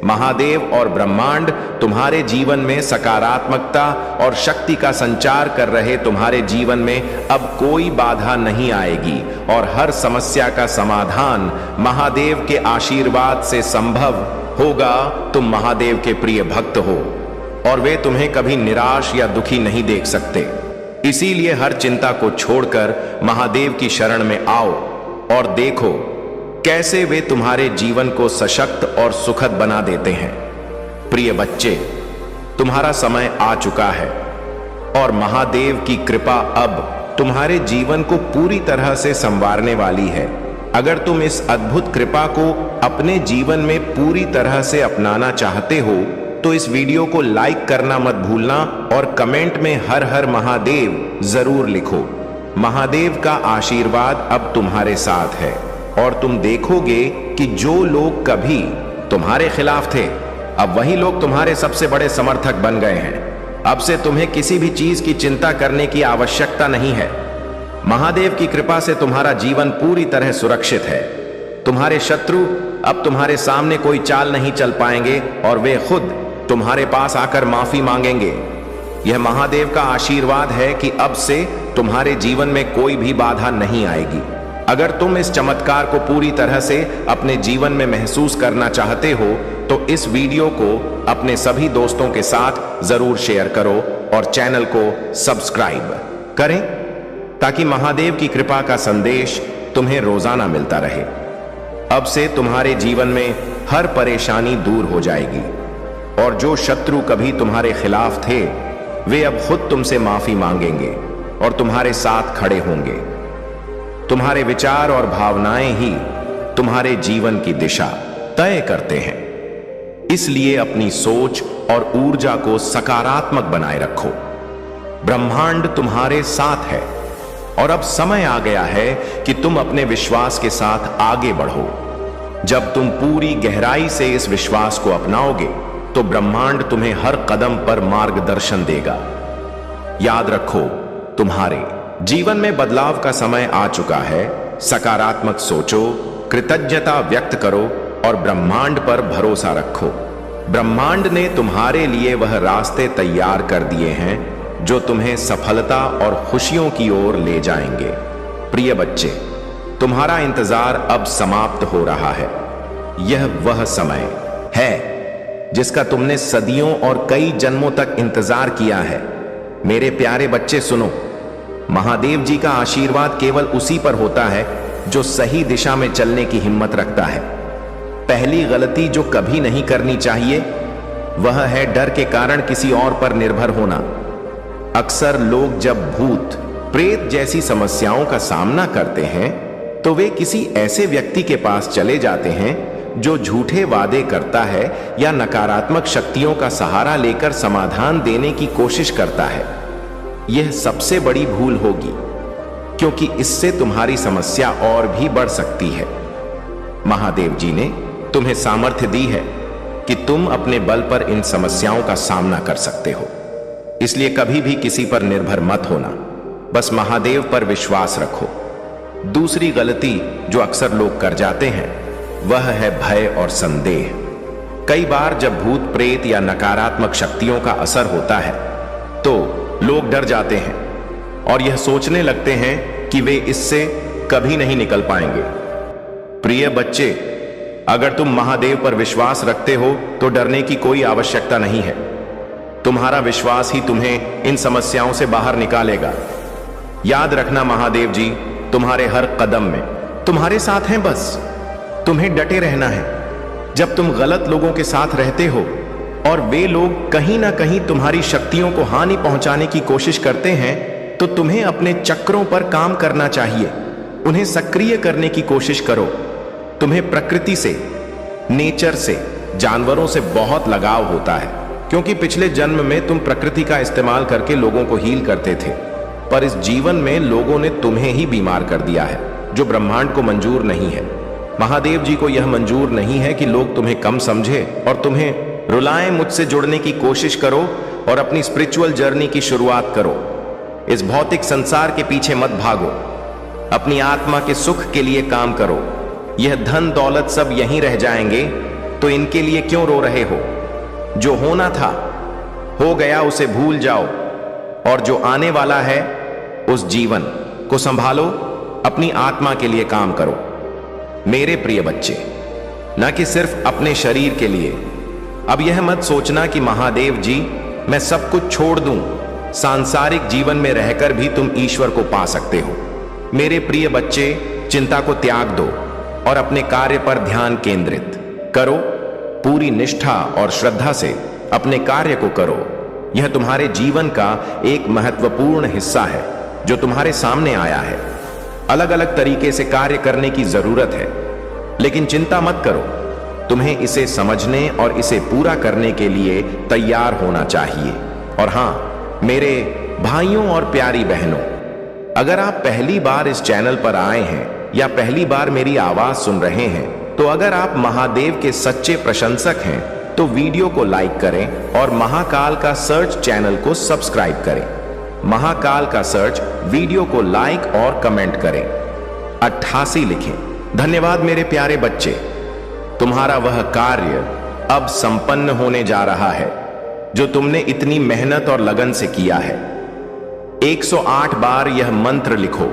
महादेव और ब्रह्मांड तुम्हारे जीवन में सकारात्मकता और शक्ति का संचार कर रहे। तुम्हारे जीवन में अब कोई बाधा नहीं आएगी और हर समस्या का समाधान महादेव के आशीर्वाद से संभव होगा। तुम महादेव के प्रिय भक्त हो और वे तुम्हें कभी निराश या दुखी नहीं देख सकते। इसीलिए हर चिंता को छोड़कर महादेव की शरण में आओ और देखो कैसे वे तुम्हारे जीवन को सशक्त और सुखद बना देते हैं। प्रिय बच्चे, तुम्हारा समय आ चुका है और महादेव की कृपा अब तुम्हारे जीवन को पूरी तरह से संवारने वाली है। अगर तुम इस अद्भुत कृपा को अपने जीवन में पूरी तरह से अपनाना चाहते हो तो इस वीडियो को लाइक करना मत भूलना और कमेंट में हर हर महादेव जरूर लिखो। महादेव का आशीर्वाद अब तुम्हारे साथ है और तुम देखोगे कि जो लोग कभी तुम्हारे खिलाफ थे अब वही लोग तुम्हारे सबसे बड़े समर्थक बन गए हैं। अब से तुम्हें किसी भी चीज की चिंता करने की आवश्यकता नहीं है। महादेव की कृपा से तुम्हारा जीवन पूरी तरह सुरक्षित है। तुम्हारे शत्रु अब तुम्हारे सामने कोई चाल नहीं चल पाएंगे और वे खुद तुम्हारे पास आकर माफी मांगेंगे। यह महादेव का आशीर्वाद है कि अब से तुम्हारे जीवन में कोई भी बाधा नहीं आएगी। अगर तुम इस चमत्कार को पूरी तरह से अपने जीवन में महसूस करना चाहते हो तो इस वीडियो को अपने सभी दोस्तों के साथ जरूर शेयर करो और चैनल को सब्सक्राइब करें ताकि महादेव की कृपा का संदेश तुम्हें रोजाना मिलता रहे। अब से तुम्हारे जीवन में हर परेशानी दूर हो जाएगी और जो शत्रु कभी तुम्हारे खिलाफ थे वे अब खुद तुमसे माफी मांगेंगे और तुम्हारे साथ खड़े होंगे। तुम्हारे विचार और भावनाएं ही तुम्हारे जीवन की दिशा तय करते हैं। इसलिए अपनी सोच और ऊर्जा को सकारात्मक बनाए रखो। ब्रह्मांड तुम्हारे साथ है और अब समय आ गया है कि तुम अपने विश्वास के साथ आगे बढ़ो। जब तुम पूरी गहराई से इस विश्वास को अपनाओगे तो ब्रह्मांड तुम्हें हर कदम पर मार्गदर्शन देगा। याद रखो, तुम्हारे जीवन में बदलाव का समय आ चुका है। सकारात्मक सोचो, कृतज्ञता व्यक्त करो और ब्रह्मांड पर भरोसा रखो। ब्रह्मांड ने तुम्हारे लिए वह रास्ते तैयार कर दिए हैं जो तुम्हें सफलता और खुशियों की ओर ले जाएंगे। प्रिय बच्चे, तुम्हारा इंतजार अब समाप्त हो रहा है। यह वह समय है जिसका तुमने सदियों और कई जन्मों तक इंतजार किया है। मेरे प्यारे बच्चे सुनो, महादेव जी का आशीर्वाद केवल उसी पर होता है जो सही दिशा में चलने की हिम्मत रखता है। पहली गलती जो कभी नहीं करनी चाहिए वह है डर के कारण किसी और पर निर्भर होना। अक्सर लोग जब भूत प्रेत जैसी समस्याओं का सामना करते हैं तो वे किसी ऐसे व्यक्ति के पास चले जाते हैं जो झूठे वादे करता है या नकारात्मक शक्तियों का सहारा लेकर समाधान देने की कोशिश करता है। यह सबसे बड़ी भूल होगी क्योंकि इससे तुम्हारी समस्या और भी बढ़ सकती है। महादेव जी ने तुम्हें सामर्थ्य दी है कि तुम अपने बल पर इन समस्याओं का सामना कर सकते हो। इसलिए कभी भी किसी पर निर्भर मत होना, बस महादेव पर विश्वास रखो। दूसरी गलती जो अक्सर लोग कर जाते हैं वह है भय और संदेह। कई बार जब भूत प्रेत या नकारात्मक शक्तियों का असर होता है तो लोग डर जाते हैं और यह सोचने लगते हैं कि वे इससे कभी नहीं निकल पाएंगे। प्रिय बच्चे, अगर तुम महादेव पर विश्वास रखते हो तो डरने की कोई आवश्यकता नहीं है। तुम्हारा विश्वास ही तुम्हें इन समस्याओं से बाहर निकालेगा। याद रखना, महादेव जी तुम्हारे हर कदम में तुम्हारे साथ हैं। बस तुम्हें डटे रहना है। जब तुम गलत लोगों के साथ रहते हो और वे लोग कहीं ना कहीं तुम्हारी शक्तियों को हानि पहुंचाने की कोशिश करते हैं, तो तुम्हें अपने चक्रों पर काम करना चाहिए। उन्हें सक्रिय करने की कोशिश करो। तुम्हें प्रकृति से, नेचर से, जानवरों से बहुत लगाव होता है, क्योंकि पिछले जन्म में तुम प्रकृति का इस्तेमाल करके लोगों को हील करते थे। पर इस जीवन में लोगों ने तुम्हें ही बीमार कर दिया है, जो ब्रह्मांड को मंजूर नहीं है। महादेव जी को यह मंजूर नहीं है कि लोग तुम्हें कम समझे और तुम्हें रुलाएं। मुझसे जुड़ने की कोशिश करो और अपनी स्पिरिचुअल जर्नी की शुरुआत करो। इस भौतिक संसार के पीछे मत भागो। अपनी आत्मा के सुख के लिए काम करो। यह धन दौलत सब यहीं रह जाएंगे, तो इनके लिए क्यों रो रहे हो? जो होना था हो गया, उसे भूल जाओ। और जो आने वाला है उस जीवन को संभालो। अपनी आत्मा के लिए काम करो। मेरे प्रिय बच्चे, न कि सिर्फ अपने शरीर के लिए। अब यह मत सोचना कि महादेव जी मैं सब कुछ छोड़ दूं। सांसारिक जीवन में रहकर भी तुम ईश्वर को पा सकते हो। मेरे प्रिय बच्चे, चिंता को त्याग दो और अपने कार्य पर ध्यान केंद्रित करो। पूरी निष्ठा और श्रद्धा से अपने कार्य को करो। यह तुम्हारे जीवन का एक महत्वपूर्ण हिस्सा है जो तुम्हारे सामने आया है। अलग अलग तरीके से कार्य करने की जरूरत है, लेकिन चिंता मत करो। तुम्हें इसे समझने और इसे पूरा करने के लिए तैयार होना चाहिए। और हां, मेरे भाइयों और प्यारी बहनों, अगर आप पहली बार इस चैनल पर आए हैं या पहली बार मेरी आवाज सुन रहे हैं, तो अगर आप महादेव के सच्चे प्रशंसक हैं तो वीडियो को लाइक करें और महाकाल का सर्च चैनल को सब्सक्राइब करें। महाकाल का सर्च वीडियो को लाइक और कमेंट करें। 88 लिखें। धन्यवाद मेरे प्यारे बच्चे, तुम्हारा वह कार्य अब संपन्न होने जा रहा है जो तुमने इतनी मेहनत और लगन से किया है। 108 बार यह मंत्र लिखो।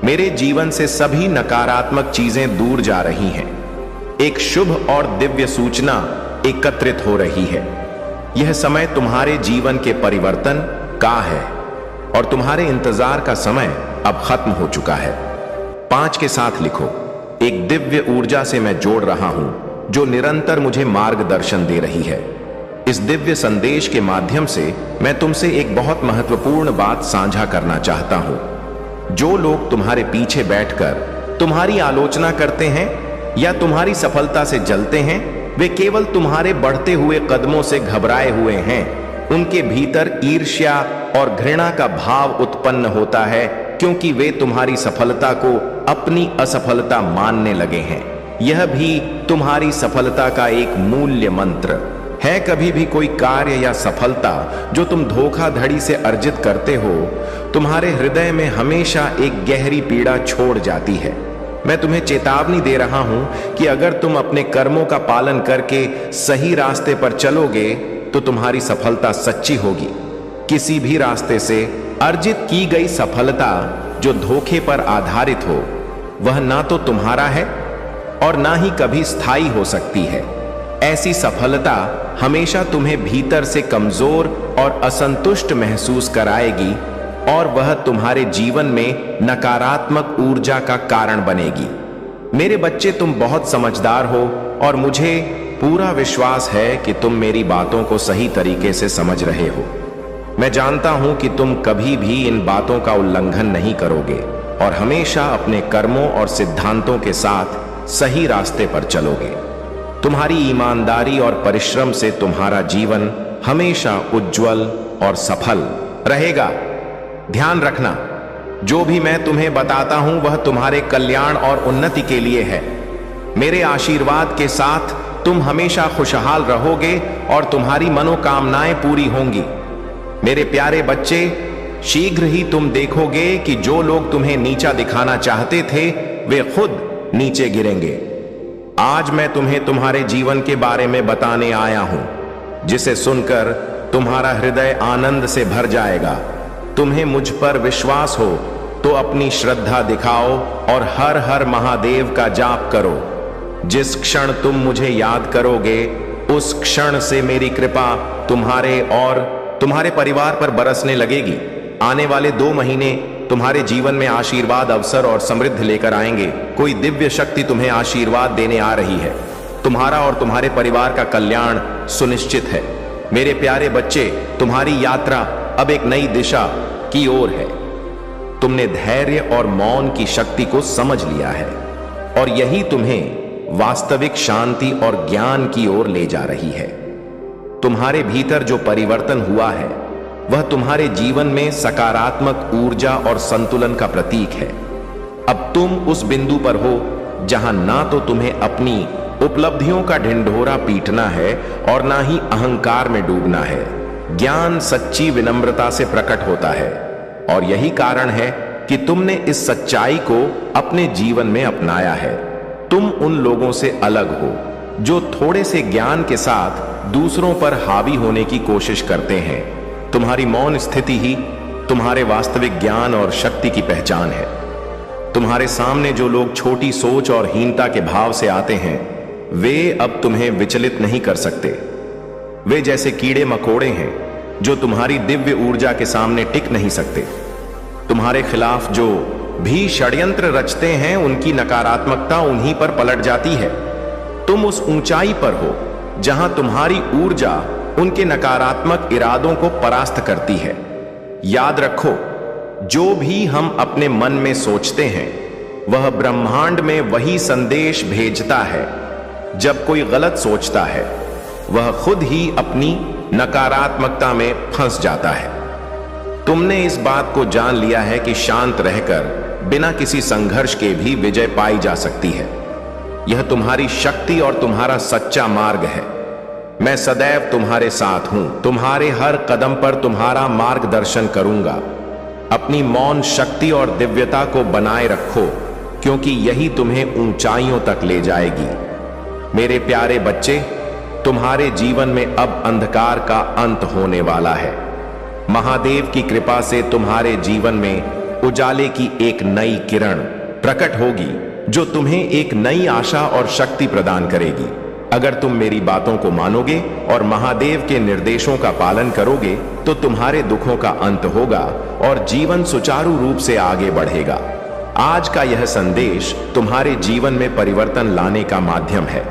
मेरे जीवन से सभी नकारात्मक चीजें दूर जा रही हैं। एक शुभ और दिव्य सूचना एकत्रित हो रही है। यह समय तुम्हारे जीवन के परिवर्तन का है और तुम्हारे इंतजार का समय अब खत्म हो चुका है। 5 के साथ लिखो। एक दिव्य ऊर्जा से मैं जोड़ रहा हूं जो निरंतर मुझे मार्गदर्शन दे रही है। इस दिव्य संदेश के माध्यम से मैं तुमसे एक बहुत महत्वपूर्ण बात साझा करना चाहता हूं। जो लोग तुम्हारे पीछे बैठकर तुम्हारी आलोचना करते हैं या तुम्हारी सफलता से जलते हैं, वे केवल तुम्हारे बढ़ते हुए कदमों से घबराए हुए हैं। उनके भीतर ईर्ष्या और घृणा का भाव उत्पन्न होता है, क्योंकि वे तुम्हारी सफलता को अपनी असफलता मानने लगे हैं। यह भी तुम्हारी सफलता का एक मूल्य मंत्र है। कभी भी कोई कार्य या सफलता जो तुम धोखाधड़ी से अर्जित करते हो, तुम्हारे हृदय में हमेशा एक गहरी पीड़ा छोड़ जाती है। मैं तुम्हें चेतावनी दे रहा हूं कि अगर तुम अपने कर्मों का पालन करके सही रास्ते पर चलोगे तो तुम्हारी सफलता सच्ची होगी। किसी भी रास्ते से अर्जित की गई सफलता जो धोखे पर आधारित हो, वह ना तो तुम्हारा है और ना ही कभी स्थायी हो सकती है। ऐसी सफलता हमेशा तुम्हें भीतर से कमजोर और असंतुष्ट महसूस कराएगी और वह तुम्हारे जीवन में नकारात्मक ऊर्जा का कारण बनेगी। मेरे बच्चे, तुम बहुत समझदार हो और मुझे पूरा विश्वास है कि तुम मेरी बातों को सही तरीके से समझ रहे हो। मैं जानता हूं कि तुम कभी भी इन बातों का उल्लंघन नहीं करोगे और हमेशा अपने कर्मों और सिद्धांतों के साथ सही रास्ते पर चलोगे। तुम्हारी ईमानदारी और परिश्रम से तुम्हारा जीवन हमेशा उज्जवल और सफल रहेगा। ध्यान रखना, जो भी मैं तुम्हें बताता हूं वह तुम्हारे कल्याण और उन्नति के लिए है। मेरे आशीर्वाद के साथ तुम हमेशा खुशहाल रहोगे और तुम्हारी मनोकामनाएं पूरी होंगी। मेरे प्यारे बच्चे, शीघ्र ही तुम देखोगे कि जो लोग तुम्हें नीचा दिखाना चाहते थे, वे खुद नीचे गिरेंगे। आज मैं तुम्हें तुम्हारे जीवन के बारे में बताने आया हूं, जिसे सुनकर तुम्हारा हृदय आनंद से भर जाएगा। तुम्हें मुझ पर विश्वास हो तो अपनी श्रद्धा दिखाओ और हर हर महादेव का जाप करो। जिस क्षण तुम मुझे याद करोगे उस क्षण से मेरी कृपा तुम्हारे और तुम्हारे परिवार पर बरसने लगेगी। आने वाले 2 महीने तुम्हारे जीवन में आशीर्वाद, अवसर और समृद्धि लेकर आएंगे। कोई दिव्य शक्ति तुम्हें आशीर्वाद देने आ रही है। तुम्हारा और तुम्हारे परिवार का कल्याण सुनिश्चित है। मेरे प्यारे बच्चे, तुम्हारी यात्रा अब एक नई दिशा की ओर है। तुमने धैर्य और मौन की शक्ति को समझ लिया है और यही तुम्हें वास्तविक शांति और ज्ञान की ओर ले जा रही है। तुम्हारे भीतर जो परिवर्तन हुआ है वह तुम्हारे जीवन में सकारात्मक ऊर्जा और संतुलन का प्रतीक है। अब तुम उस बिंदु पर हो जहां ना तो तुम्हें अपनी उपलब्धियों का ढिंढोरा पीटना है और ना ही अहंकार में डूबना है। ज्ञान सच्ची विनम्रता से प्रकट होता है और यही कारण है कि तुमने इस सच्चाई को अपने जीवन में अपनाया है। तुम उन लोगों से अलग हो जो थोड़े से ज्ञान के साथ दूसरों पर हावी होने की कोशिश करते हैं। तुम्हारी मौन स्थिति ही तुम्हारे वास्तविक ज्ञान और शक्ति की पहचान है। तुम्हारे सामने जो लोग छोटी सोच और हीनता के भाव से आते हैं वे अब तुम्हें विचलित नहीं कर सकते। वे जैसे कीड़े मकोड़े हैं जो तुम्हारी दिव्य ऊर्जा के सामने टिक नहीं सकते। तुम्हारे खिलाफ जो भी षड्यंत्र रचते हैं उनकी नकारात्मकता उन्हीं पर पलट जाती है। तुम उस ऊंचाई पर हो जहां तुम्हारी ऊर्जा उनके नकारात्मक इरादों को परास्त करती है। याद रखो, जो भी हम अपने मन में सोचते हैं वह ब्रह्मांड में वही संदेश भेजता है। जब कोई गलत सोचता है वह खुद ही अपनी नकारात्मकता में फंस जाता है। तुमने इस बात को जान लिया है कि शांत रहकर बिना किसी संघर्ष के भी विजय पाई जा सकती है। यह तुम्हारी शक्ति और तुम्हारा सच्चा मार्ग है। मैं सदैव तुम्हारे साथ हूं। तुम्हारे हर कदम पर तुम्हारा मार्गदर्शन करूंगा। अपनी मौन शक्ति और दिव्यता को बनाए रखो क्योंकि यही तुम्हें ऊंचाइयों तक ले जाएगी। मेरे प्यारे बच्चे, तुम्हारे जीवन में अब अंधकार का अंत होने वाला है। महादेव की कृपा से तुम्हारे जीवन में उजाले की एक नई किरण प्रकट होगी जो तुम्हें एक नई आशा और शक्ति प्रदान करेगी। अगर तुम मेरी बातों को मानोगे और महादेव के निर्देशों का पालन करोगे तो तुम्हारे दुखों का अंत होगा और जीवन सुचारू रूप से आगे बढ़ेगा। आज का यह संदेश तुम्हारे जीवन में परिवर्तन लाने का माध्यम है।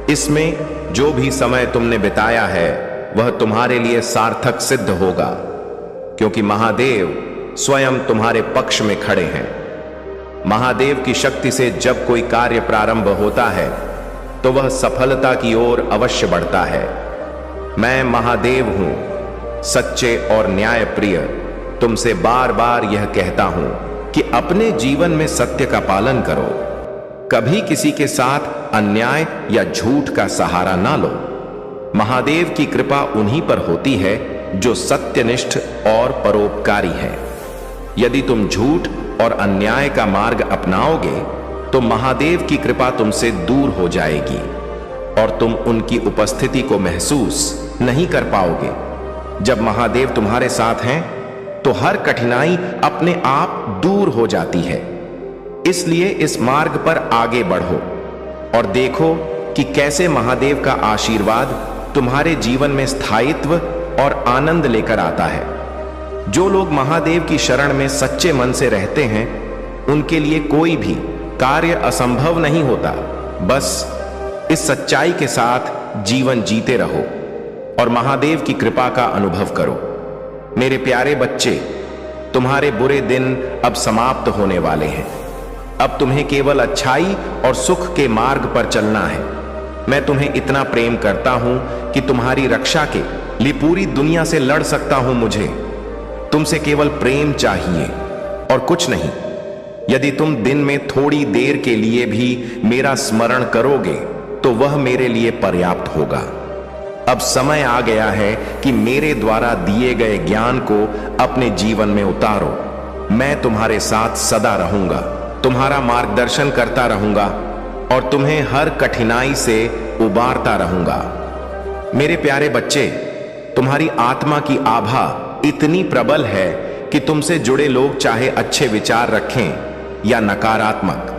इसमें जो भी समय तुमने बिताया है वह तुम्हारे लिए सार्थक सिद्ध होगा क्योंकि महादेव स्वयं तुम्हारे पक्ष में खड़े हैं। महादेव की शक्ति से जब कोई कार्य प्रारंभ होता है तो वह सफलता की ओर अवश्य बढ़ता है। मैं महादेव हूं, सच्चे और न्यायप्रिय। तुमसे बार बार यह कहता हूं कि अपने जीवन में सत्य का पालन करो। कभी किसी के साथ अन्याय या झूठ का सहारा ना लो। महादेव की कृपा उन्हीं पर होती है जो सत्यनिष्ठ और परोपकारी है। यदि तुम झूठ और अन्याय का मार्ग अपनाओगे तो महादेव की कृपा तुमसे दूर हो जाएगी और तुम उनकी उपस्थिति को महसूस नहीं कर पाओगे। जब महादेव तुम्हारे साथ हैं तो हर कठिनाई अपने आप दूर हो जाती है। इसलिए इस मार्ग पर आगे बढ़ो और देखो कि कैसे महादेव का आशीर्वाद तुम्हारे जीवन में स्थायित्व और आनंद लेकर आता है। जो लोग महादेव की शरण में सच्चे मन से रहते हैं उनके लिए कोई भी कार्य असंभव नहीं होता। बस इस सच्चाई के साथ जीवन जीते रहो और महादेव की कृपा का अनुभव करो। मेरे प्यारे बच्चे, तुम्हारे बुरे दिन अब समाप्त होने वाले हैं। अब तुम्हें केवल अच्छाई और सुख के मार्ग पर चलना है। मैं तुम्हें इतना प्रेम करता हूं कि तुम्हारी रक्षा के लिए पूरी दुनिया से लड़ सकता हूं। मुझे तुमसे केवल प्रेम चाहिए और कुछ नहीं। यदि तुम दिन में थोड़ी देर के लिए भी मेरा स्मरण करोगे तो वह मेरे लिए पर्याप्त होगा। अब समय आ गया है कि मेरे द्वारा दिए गए ज्ञान को अपने जीवन में उतारो। मैं तुम्हारे साथ सदा रहूंगा, तुम्हारा मार्गदर्शन करता रहूंगा और तुम्हें हर कठिनाई से उबारता रहूंगा। मेरे प्यारे बच्चे, तुम्हारी आत्मा की आभा इतनी प्रबल है कि तुमसे जुड़े लोग चाहे अच्छे विचार रखें या नकारात्मक,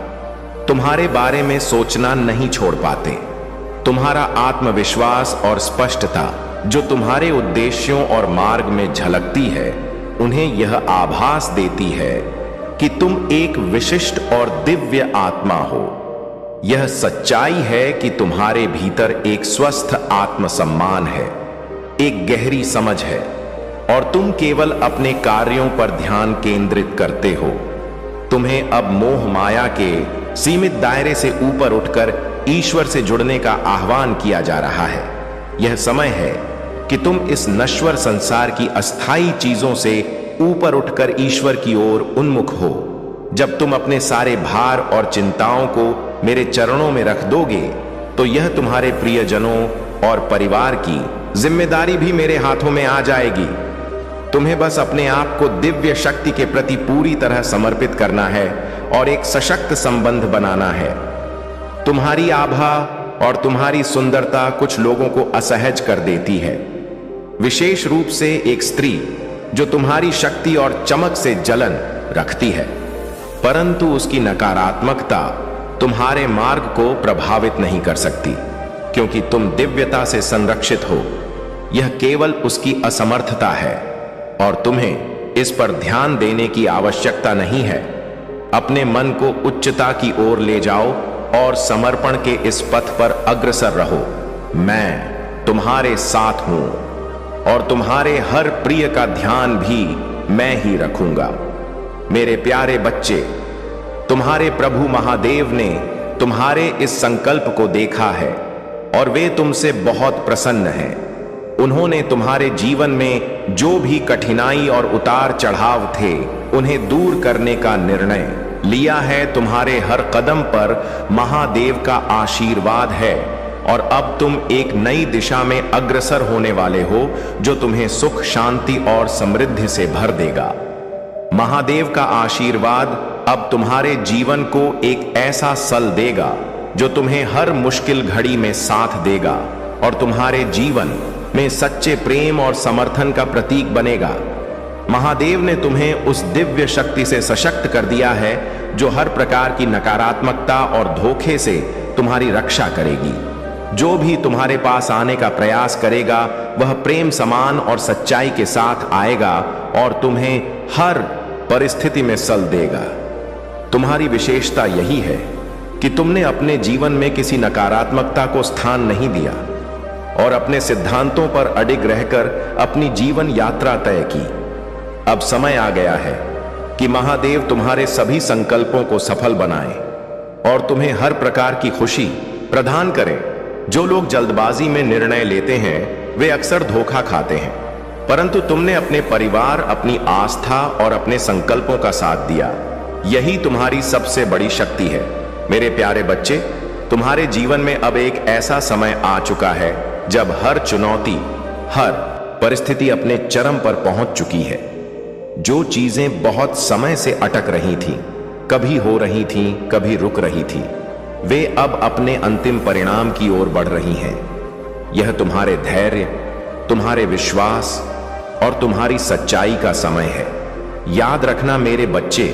तुम्हारे बारे में सोचना नहीं छोड़ पाते। तुम्हारा आत्मविश्वास और स्पष्टता जो तुम्हारे उद्देश्यों और मार्ग में झलकती है, उन्हें यह आभास देती है कि तुम एक विशिष्ट और दिव्य आत्मा हो। यह सच्चाई है कि तुम्हारे भीतर एक स्वस्थ आत्मसम्मान है, एक गहरी समझ है, और तुम केवल अपने कार्यों पर ध्यान केंद्रित करते हो। तुम्हें अब मोह माया के सीमित दायरे से ऊपर उठकर ईश्वर से जुड़ने का आह्वान किया जा रहा है। यह समय है कि तुम इस नश्वर संसार की अस्थाई चीजों से ऊपर उठकर ईश्वर की ओर उन्मुख हो। जब तुम अपने सारे भार और चिंताओं को मेरे चरणों में रख दोगे, तो यह तुम्हारे प्रियजनों और परिवार की जिम्मेदारी भी मेरे हाथों में आ जाएगी। तुम्हें बस अपने आप को दिव्य शक्ति के प्रति पूरी तरह समर्पित करना है और एक सशक्त संबंध बनाना है। तुम्हारी आभा और तुम्हारी सुंदरता कुछ लोगों को असहज कर देती है, विशेष रूप से एक स्त्री जो तुम्हारी शक्ति और चमक से जलन रखती है, परंतु उसकी नकारात्मकता तुम्हारे मार्ग को प्रभावित नहीं कर सकती, क्योंकि तुम दिव्यता से संरक्षित हो। यह केवल उसकी असमर्थता है और तुम्हें इस पर ध्यान देने की आवश्यकता नहीं है। अपने मन को उच्चता की ओर ले जाओ और समर्पण के इस पथ पर अग्रसर रहो। मैं तुम्हारे साथ हूं और तुम्हारे हर प्रिय का ध्यान भी मैं ही रखूंगा। मेरे प्यारे बच्चे, तुम्हारे प्रभु महादेव ने तुम्हारे इस संकल्प को देखा है और वे तुमसे बहुत प्रसन्न हैं। उन्होंने तुम्हारे जीवन में जो भी कठिनाई और उतार चढ़ाव थे, उन्हें दूर करने का निर्णय लिया है। तुम्हारे हर कदम पर महादेव का आशीर्वाद है और अब तुम एक नई दिशा में अग्रसर होने वाले हो, जो तुम्हें सुख, शांति और समृद्धि से भर देगा। महादेव का आशीर्वाद अब तुम्हारे जीवन को एक ऐसा सल देगा जो तुम्हें हर मुश्किल घड़ी में साथ देगा और तुम्हारे जीवन में सच्चे प्रेम और समर्थन का प्रतीक बनेगा। महादेव ने तुम्हें उस दिव्य शक्ति से सशक्त कर दिया है जो हर प्रकार की नकारात्मकता और धोखे से तुम्हारी रक्षा करेगी। जो भी तुम्हारे पास आने का प्रयास करेगा, वह प्रेम, समान और सच्चाई के साथ आएगा और तुम्हें हर परिस्थिति में सल देगा। तुम्हारी विशेषता यही है कि तुमने अपने जीवन में किसी नकारात्मकता को स्थान नहीं दिया और अपने सिद्धांतों पर अडिग रहकर अपनी जीवन यात्रा तय की। अब समय आ गया है कि महादेव तुम्हारे सभी संकल्पों को सफल बनाए और तुम्हें हर प्रकार की खुशी प्रदान करें। जो लोग जल्दबाजी में निर्णय लेते हैं, वे अक्सर धोखा खाते हैं, परंतु तुमने अपने परिवार, अपनी आस्था और अपने संकल्पों का साथ दिया। यही तुम्हारी सबसे बड़ी शक्ति है। मेरे प्यारे बच्चे, तुम्हारे जीवन में अब एक ऐसा समय आ चुका है जब हर चुनौती, हर परिस्थिति अपने चरम पर पहुंच चुकी है। जो चीजें बहुत समय से अटक रही थीं, कभी हो रही थीं, कभी रुक रही थीं, वे अब अपने अंतिम परिणाम की ओर बढ़ रही हैं। यह तुम्हारे धैर्य, तुम्हारे विश्वास और तुम्हारी सच्चाई का समय है। याद रखना मेरे बच्चे,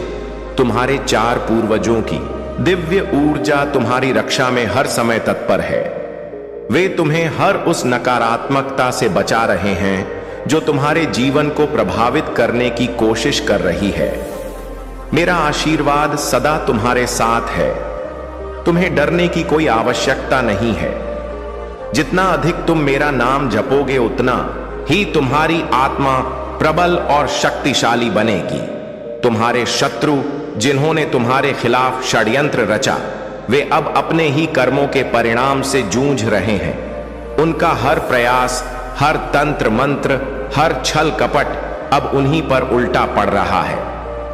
तुम्हारे 4 पूर्वजों की दिव्य ऊर्जा तुम्हारी रक्षा में हर समय तत्पर है। वे तुम्हें हर उस नकारात्मकता से बचा रहे हैं जो तुम्हारे जीवन को प्रभावित करने की कोशिश कर रही है। मेरा आशीर्वाद सदा तुम्हारे साथ है। तुम्हें डरने की कोई आवश्यकता नहीं है। जितना अधिक तुम मेरा नाम जपोगे, उतना ही तुम्हारी आत्मा प्रबल और शक्तिशाली बनेगी। तुम्हारे शत्रु, जिन्होंने तुम्हारे खिलाफ षड्यंत्र रचा, वे अब अपने ही कर्मों के परिणाम से जूझ रहे हैं। उनका हर प्रयास, हर तंत्र मंत्र, हर छल कपट अब उन्हीं पर उल्टा पड़ रहा है।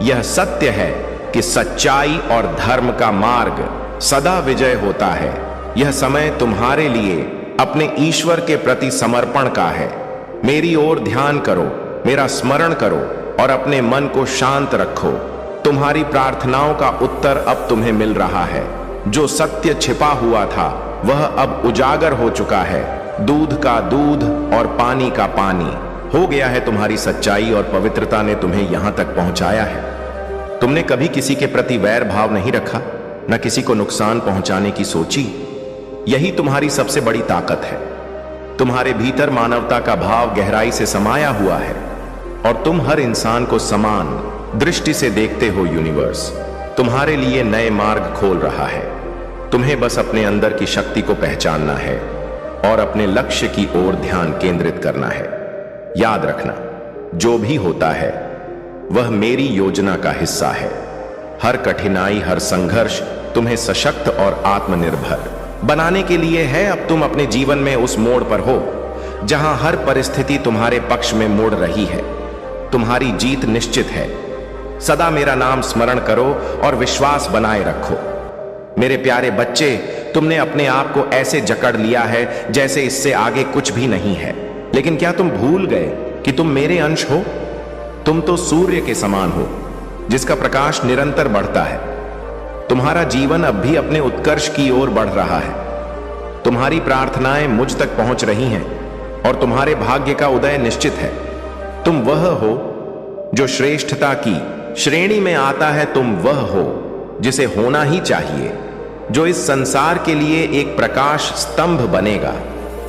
यह सत्य है कि सच्चाई और धर्म का मार्ग सदा विजय होता है। यह समय तुम्हारे लिए अपने ईश्वर के प्रति समर्पण का है। मेरी ओर ध्यान करो, मेरा स्मरण करो और अपने मन को शांत रखो। तुम्हारी प्रार्थनाओं का उत्तर अब तुम्हें मिल रहा है। जो सत्य छिपा हुआ था, वह अब उजागर हो चुका है। दूध का दूध और पानी का पानी हो गया है। तुम्हारी सच्चाई और पवित्रता ने तुम्हें यहां तक पहुंचाया है। तुमने कभी किसी के प्रति वैर भाव नहीं रखा, न किसी को नुकसान पहुंचाने की सोची। यही तुम्हारी सबसे बड़ी ताकत है। तुम्हारे भीतर मानवता का भाव गहराई से समाया हुआ है और तुम हर इंसान को समान दृष्टि से देखते हो। यूनिवर्स तुम्हारे लिए नए मार्ग खोल रहा है। तुम्हें बस अपने अंदर की शक्ति को पहचानना है और अपने लक्ष्य की ओर ध्यान केंद्रित करना है। याद रखना, जो भी होता है वह मेरी योजना का हिस्सा है। हर कठिनाई, हर संघर्ष तुम्हें सशक्त और आत्मनिर्भर बनाने के लिए है। अब तुम अपने जीवन में उस मोड़ पर हो जहां हर परिस्थिति तुम्हारे पक्ष में मुड़ रही है। तुम्हारी जीत निश्चित है। सदा मेरा नाम स्मरण करो और विश्वास बनाए रखो। मेरे प्यारे बच्चे, तुमने अपने आप को ऐसे जकड़ लिया है जैसे इससे आगे कुछ भी नहीं है। लेकिन क्या तुम भूल गए कि तुम मेरे अंश हो? तुम तो सूर्य के समान हो जिसका प्रकाश निरंतर बढ़ता है। तुम्हारा जीवन अब भी अपने उत्कर्ष की ओर बढ़ रहा है। तुम्हारी प्रार्थनाएं मुझ तक पहुंच रही हैं और तुम्हारे भाग्य का उदय निश्चित है। तुम वह हो जो श्रेष्ठता की श्रेणी में आता है। तुम वह हो जिसे होना ही चाहिए, जो इस संसार के लिए एक प्रकाश स्तंभ बनेगा।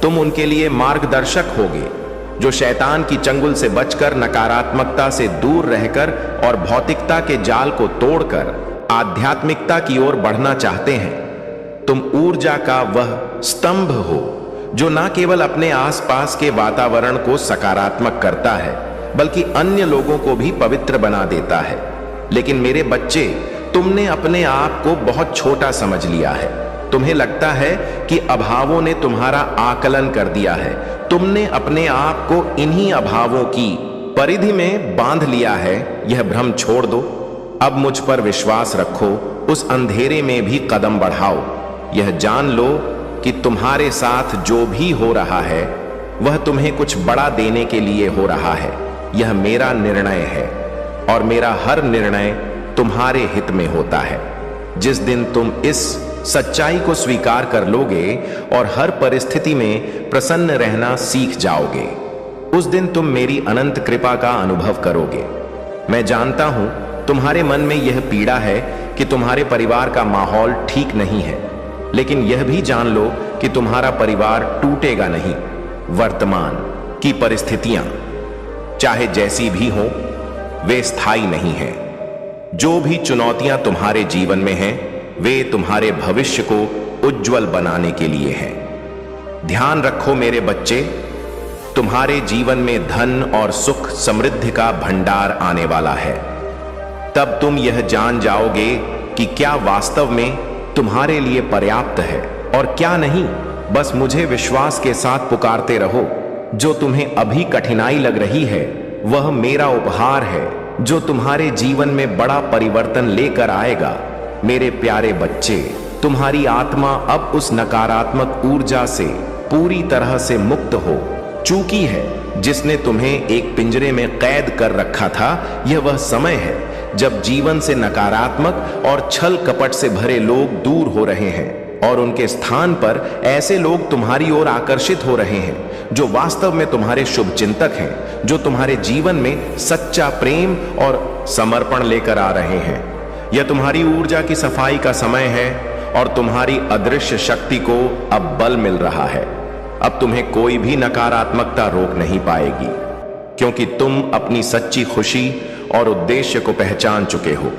तुम उनके लिए मार्गदर्शक होगे जो शैतान की चंगुल से बचकर, नकारात्मकता से दूर रहकर और भौतिकता के जाल को तोड़कर आध्यात्मिकता की ओर बढ़ना चाहते हैं। तुम ऊर्जा का वह स्तंभ हो जो न केवल अपने आसपास के वातावरण को सकारात्मक करता है बल्कि अन्य लोगों को भी पवित्र बना देता है। लेकिन मेरे बच्चे, तुमने अपने आप को बहुत छोटा समझ लिया है। तुम्हें लगता है कि अभावों ने तुम्हारा आकलन कर दिया है। तुमने अपने आप को इन्हीं अभावों की परिधि में बांध लिया है। यह भ्रम छोड़ दो। अब मुझ पर विश्वास रखो। उस अंधेरे में भी कदम बढ़ाओ। यह जान लो कि तुम्हारे साथ जो भी हो रहा है वह तुम्हें कुछ बड़ा देने के लिए हो रहा है। यह मेरा निर्णय है और मेरा हर निर्णय तुम्हारे हित में होता है। जिस दिन तुम इस सच्चाई को स्वीकार कर लोगे और हर परिस्थिति में प्रसन्न रहना सीख जाओगे, उस दिन तुम मेरी अनंत कृपा का अनुभव करोगे। मैं जानता हूं तुम्हारे मन में यह पीड़ा है कि तुम्हारे परिवार का माहौल ठीक नहीं है, लेकिन यह भी जान लो कि तुम्हारा परिवार टूटेगा नहीं। वर्तमान की परिस्थितियां चाहे जैसी भी हो, वे स्थायी नहीं हैं। जो भी चुनौतियां तुम्हारे जीवन में हैं, वे तुम्हारे भविष्य को उज्जवल बनाने के लिए हैं। ध्यान रखो मेरे बच्चे, तुम्हारे जीवन में धन और सुख समृद्धि का भंडार आने वाला है। तब तुम यह जान जाओगे कि क्या वास्तव में तुम्हारे लिए पर्याप्त है और क्या नहीं। बस मुझे विश्वास के साथ पुकारते रहो। जो तुम्हें अभी कठिनाई लग रही है वह मेरा उपहार है जो तुम्हारे जीवन में बड़ा परिवर्तन लेकर आएगा। मेरे प्यारे बच्चे, तुम्हारी आत्मा अब उस नकारात्मक ऊर्जा से पूरी तरह से मुक्त हो चुकी है जिसने तुम्हें एक पिंजरे में कैद कर रखा था। यह वह समय है जब जीवन से नकारात्मक और छल कपट से भरे लोग दूर हो रहे हैं और उनके स्थान पर ऐसे लोग तुम्हारी ओर आकर्षित हो रहे हैं जो वास्तव में तुम्हारे शुभ चिंतक हैं, जो तुम्हारे जीवन में सच्चा प्रेम और समर्पण लेकर आ रहे हैं। यह तुम्हारी ऊर्जा की सफाई का समय है और तुम्हारी अदृश्य शक्ति को अब बल मिल रहा है। अब तुम्हें कोई भी नकारात्मकता रोक नहीं पाएगी, क्योंकि तुम अपनी सच्ची खुशी और उद्देश्य को पहचान चुके हो।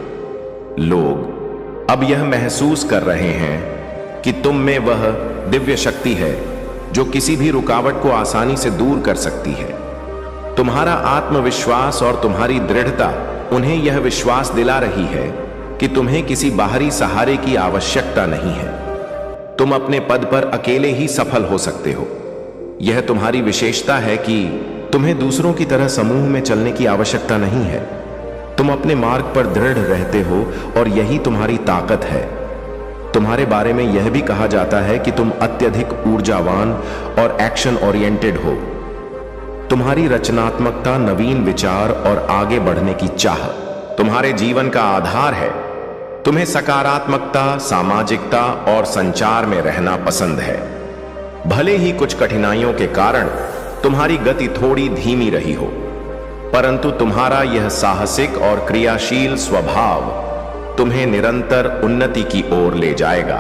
लोग अब यह महसूस कर रहे हैं कि तुम में वह दिव्य शक्ति है जो किसी भी रुकावट को आसानी से दूर कर सकती है। तुम्हारा आत्मविश्वास और तुम्हारी दृढ़ता उन्हें यह विश्वास दिला रही है कि तुम्हें किसी बाहरी सहारे की आवश्यकता नहीं है। तुम अपने पद पर अकेले ही सफल हो सकते हो। यह तुम्हारी विशेषता है कि तुम्हें दूसरों की तरह समूह में चलने की आवश्यकता नहीं है। तुम अपने मार्ग पर दृढ़ रहते हो और यही तुम्हारी ताकत है। तुम्हारे बारे में यह भी कहा जाता है कि तुम अत्यधिक ऊर्जावान और एक्शन ओरिएंटेड हो। तुम्हारी रचनात्मकता, नवीन विचार और आगे बढ़ने की चाह तुम्हारे जीवन का आधार है। तुम्हें सकारात्मकता, सामाजिकता और संचार में रहना पसंद है। भले ही कुछ कठिनाइयों के कारण तुम्हारी गति थोड़ी धीमी रही हो, परंतु तुम्हारा यह साहसिक और क्रियाशील स्वभाव तुम्हें निरंतर उन्नति की ओर ले जाएगा।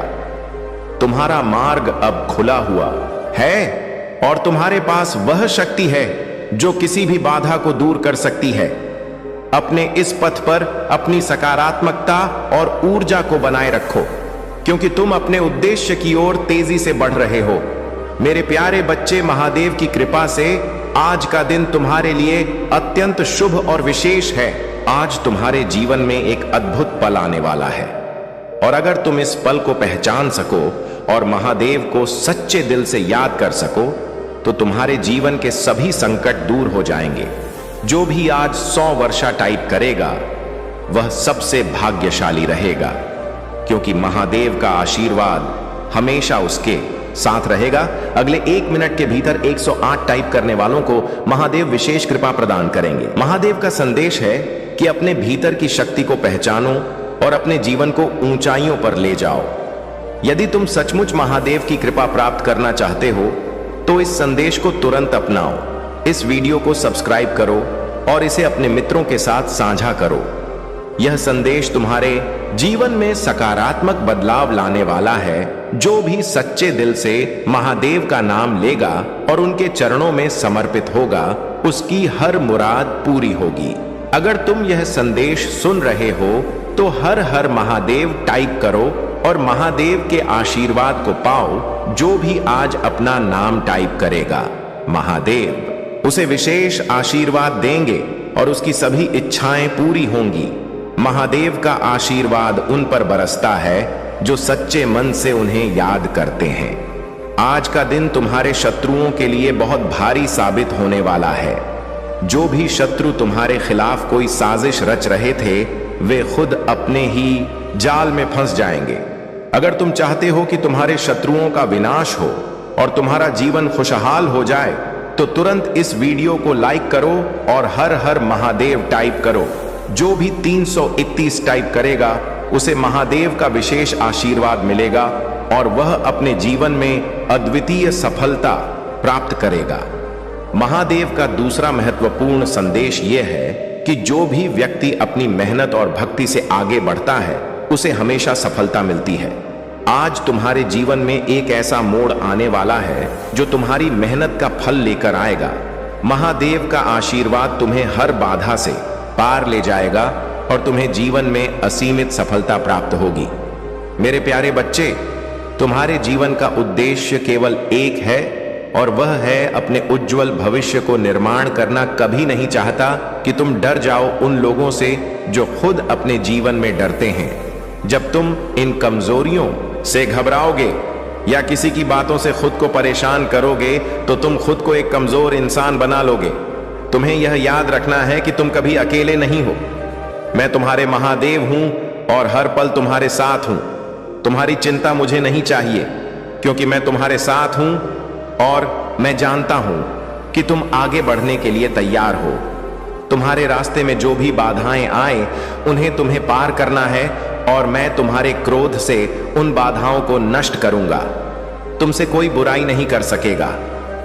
तुम्हारा मार्ग अब खुला हुआ है और तुम्हारे पास वह शक्ति है जो किसी भी बाधा को दूर कर सकती है। अपने इस पथ पर अपनी सकारात्मकता और ऊर्जा को बनाए रखो, क्योंकि तुम अपने उद्देश्य की ओर तेजी से बढ़ रहे हो। मेरे प्यारे बच्चे, महादेव की कृपा से आज का दिन तुम्हारे लिए अत्यंत शुभ और विशेष है। आज तुम्हारे जीवन में एक अद्भुत पल आने वाला है, और अगर तुम इस पल को पहचान सको और महादेव को सच्चे दिल से याद कर सको तो तुम्हारे जीवन के सभी संकट दूर हो जाएंगे। जो भी आज 100 वर्षा टाइप करेगा वह सबसे भाग्यशाली रहेगा, क्योंकि महादेव का आशीर्वाद हमेशा उसके साथ रहेगा। अगले 1 मिनट के भीतर 108 टाइप करने वालों को महादेव विशेष कृपा प्रदान करेंगे। महादेव का संदेश है कि अपने भीतर की शक्ति को पहचानो और अपने जीवन को ऊंचाइयों पर ले जाओ। यदि तुम सचमुच महादेव की कृपा प्राप्त करना चाहते हो तो इस संदेश को तुरंत अपनाओ। इस वीडियो को सब्सक्राइब करो और इसे अपने मित्रों के साथ साझा करो। यह संदेश तुम्हारे जीवन में सकारात्मक बदलाव लाने वाला है। जो भी सच्चे दिल से महादेव का नाम लेगा और उनके चरणों में समर्पित होगा, उसकी हर मुराद पूरी होगी। अगर तुम यह संदेश सुन रहे हो तो हर हर महादेव टाइप करो और महादेव के आशीर्वाद को पाओ। जो भी आज अपना नाम टाइप करेगा, महादेव उसे विशेष आशीर्वाद देंगे और उसकी सभी इच्छाएं पूरी होंगी। महादेव का आशीर्वाद उन पर बरसता है जो सच्चे मन से उन्हें याद करते हैं। आज का दिन तुम्हारे शत्रुओं के लिए बहुत भारी साबित होने वाला है। जो भी शत्रु तुम्हारे खिलाफ कोई साजिश रच रहे थे, वे खुद अपने ही जाल में फंस जाएंगे। अगर तुम चाहते हो कि तुम्हारे शत्रुओं का विनाश हो और तुम्हारा जीवन खुशहाल हो जाए तो तुरंत इस वीडियो को लाइक करो और हर हर महादेव टाइप करो। जो भी 331 टाइप करेगा उसे महादेव का विशेष आशीर्वाद मिलेगा और वह अपने जीवन में अद्वितीय सफलता प्राप्त करेगा। महादेव का दूसरा महत्वपूर्ण संदेश यह है कि जो भी व्यक्ति अपनी मेहनत और भक्ति से आगे बढ़ता है उसे हमेशा सफलता मिलती है। आज तुम्हारे जीवन में एक ऐसा मोड़ आने वाला है जो तुम्हारी मेहनत का फल लेकर आएगा। महादेव का आशीर्वाद तुम्हें हर बाधा से पार ले जाएगा और तुम्हें जीवन में असीमित सफलता प्राप्त होगी। मेरे प्यारे बच्चे, तुम्हारे जीवन का उद्देश्य केवल एक है और वह है अपने उज्जवल भविष्य को निर्माण करना। कभी नहीं चाहता कि तुम डर जाओ उन लोगों से जो खुद अपने जीवन में डरते हैं। जब तुम इन कमजोरियों से घबराओगे या किसी की बातों से खुद को परेशान करोगे तो तुम खुद को एक कमजोर इंसान बना लोगे। तुम्हें यह याद रखना है कि तुम कभी अकेले नहीं हो। मैं तुम्हारे महादेव हूं और हर पल तुम्हारे साथ हूं। तुम्हारी चिंता मुझे नहीं चाहिए, क्योंकि मैं तुम्हारे साथ हूं और मैं जानता हूं कि तुम आगे बढ़ने के लिए तैयार हो। तुम्हारे रास्ते में जो भी बाधाएं आए उन्हें तुम्हें पार करना है और मैं तुम्हारे क्रोध से उन बाधाओं को नष्ट करूंगा। तुमसे कोई बुराई नहीं कर सकेगा,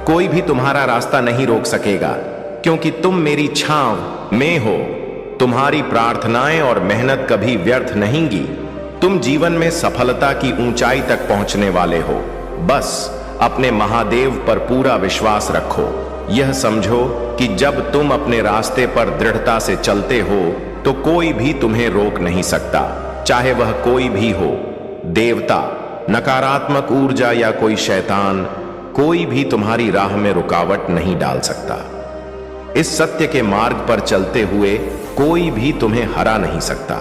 कोई भी तुम्हारा रास्ता नहीं रोक सकेगा, क्योंकि तुम मेरी छांव में हो। तुम्हारी प्रार्थनाएं और मेहनत कभी व्यर्थ नहीं गी। तुम जीवन में सफलता की ऊंचाई तक पहुंचने वाले हो। बस अपने महादेव पर पूरा विश्वास रखो। यह समझो कि जब तुम अपने रास्ते पर दृढ़ता से चलते हो तो कोई भी तुम्हें रोक नहीं सकता, चाहे वह कोई भी हो, देवता, नकारात्मक ऊर्जा या कोई शैतान। कोई भी तुम्हारी राह में रुकावट नहीं डाल सकता। इस सत्य के मार्ग पर चलते हुए कोई भी तुम्हें हरा नहीं सकता।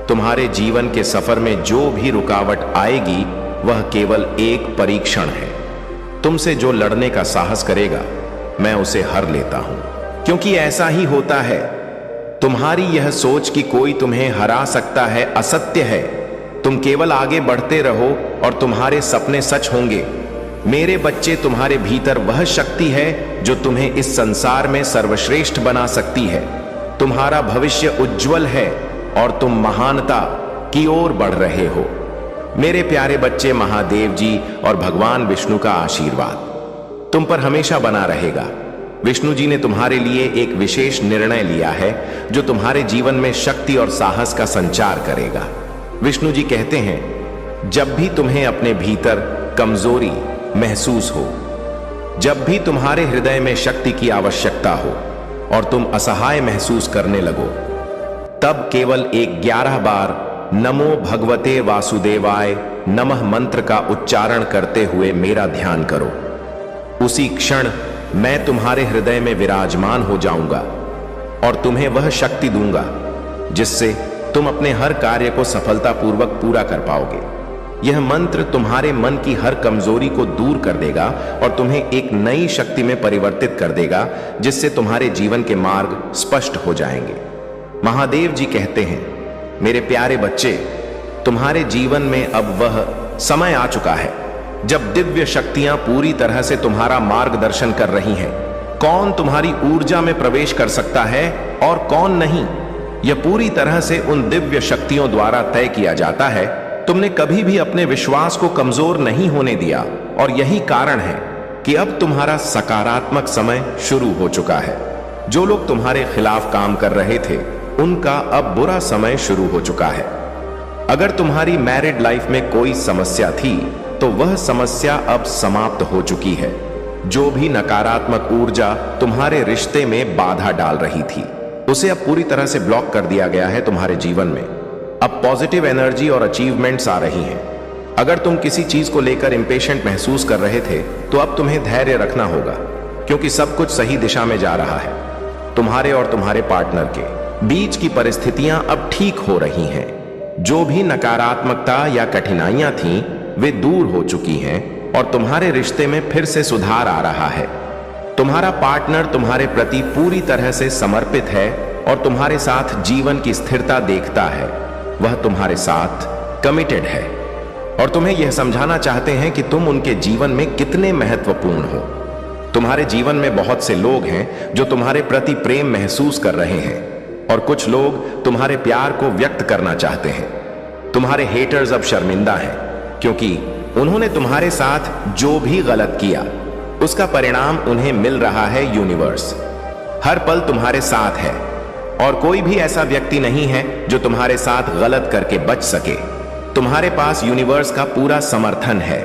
तुम्हारे जीवन के सफर में जो भी रुकावट आएगी वह केवल एक परीक्षण है। तुमसे जो लड़ने का साहस करेगा मैं उसे हर लेता हूं, क्योंकि ऐसा ही होता है। तुम्हारी यह सोच कि कोई तुम्हें हरा सकता है असत्य है। तुम केवल आगे बढ़ते रहो और तुम्हारे सपने सच होंगे। मेरे बच्चे, तुम्हारे भीतर वह शक्ति है जो तुम्हें इस संसार में सर्वश्रेष्ठ बना सकती है। तुम्हारा भविष्य उज्जवल है और तुम महानता की ओर बढ़ रहे हो। मेरे प्यारे बच्चे, महादेव जी और भगवान विष्णु का आशीर्वाद तुम पर हमेशा बना रहेगा। विष्णु जी ने तुम्हारे लिए एक विशेष निर्णय लिया है जो तुम्हारे जीवन में शक्ति और साहस का संचार करेगा। विष्णु जी कहते हैं, जब भी तुम्हें अपने भीतर कमजोरी महसूस हो, जब भी तुम्हारे हृदय में शक्ति की आवश्यकता हो और तुम असहाय महसूस करने लगो, तब केवल एक 11 बार नमो भगवते वासुदेवाय नमः मंत्र का उच्चारण करते हुए मेरा ध्यान करो। उसी क्षण मैं तुम्हारे हृदय में विराजमान हो जाऊंगा और तुम्हें वह शक्ति दूंगा जिससे तुम अपने हर कार्य को सफलतापूर्वक पूरा कर पाओगे। यह मंत्र तुम्हारे मन की हर कमजोरी को दूर कर देगा और तुम्हें एक नई शक्ति में परिवर्तित कर देगा, जिससे तुम्हारे जीवन के मार्ग स्पष्ट हो जाएंगे। महादेव जी कहते हैं, मेरे प्यारे बच्चे, तुम्हारे जीवन में अब वह समय आ चुका है जब दिव्य शक्तियां पूरी तरह से तुम्हारा मार्गदर्शन कर रही हैं। कौन तुम्हारी ऊर्जा में प्रवेश कर सकता है और कौन नहीं, यह पूरी तरह से उन दिव्य शक्तियों द्वारा तय किया जाता है। तुमने कभी भी अपने विश्वास को कमजोर नहीं होने दिया और यही कारण है कि अब तुम्हारा सकारात्मक समय शुरू हो चुका है। जो लोग तुम्हारे खिलाफ काम कर रहे थे, उनका अब बुरा समय शुरू हो चुका है। अगर तुम्हारी मैरिड लाइफ में कोई समस्या थी तो वह समस्या अब समाप्त हो चुकी है। जो भी नकारात्मक ऊर्जा तुम्हारे रिश्ते में बाधा डाल रही थी, उसे अब पूरी तरह से ब्लॉक कर दिया गया है। तुम्हारे जीवन में अब पॉजिटिव एनर्जी और अचीवमेंट्स आ रही हैं। अगर तुम किसी चीज को लेकर इंपेशेंट महसूस कर रहे थे तो अब तुम्हें धैर्य रखना होगा, क्योंकि सब कुछ सही दिशा में जा रहा है। तुम्हारे और तुम्हारे पार्टनर के बीच की परिस्थितियां अब ठीक हो रही हैं। जो भी नकारात्मकता या कठिनाइयां थीं, वे दूर हो चुकी हैं और तुम्हारे रिश्ते में फिर से सुधार आ रहा है। तुम्हारा पार्टनर तुम्हारे प्रति पूरी तरह से समर्पित है और तुम्हारे साथ जीवन की स्थिरता देखता है। वह तुम्हारे साथ कमिटेड है और तुम्हें यह समझाना चाहते हैं कि तुम उनके जीवन में कितने महत्वपूर्ण हो। तुम्हारे जीवन में बहुत से लोग हैं जो तुम्हारे प्रति प्रेम महसूस कर रहे हैं और कुछ लोग तुम्हारे प्यार को व्यक्त करना चाहते हैं। तुम्हारे हेटर्स अब शर्मिंदा हैं क्योंकि उन्होंने तुम्हारे साथ जो भी गलत किया, उसका परिणाम उन्हें मिल रहा है। यूनिवर्स हर पल तुम्हारे साथ है और कोई भी ऐसा व्यक्ति नहीं है जो तुम्हारे साथ गलत करके बच सके। तुम्हारे पास यूनिवर्स का पूरा समर्थन है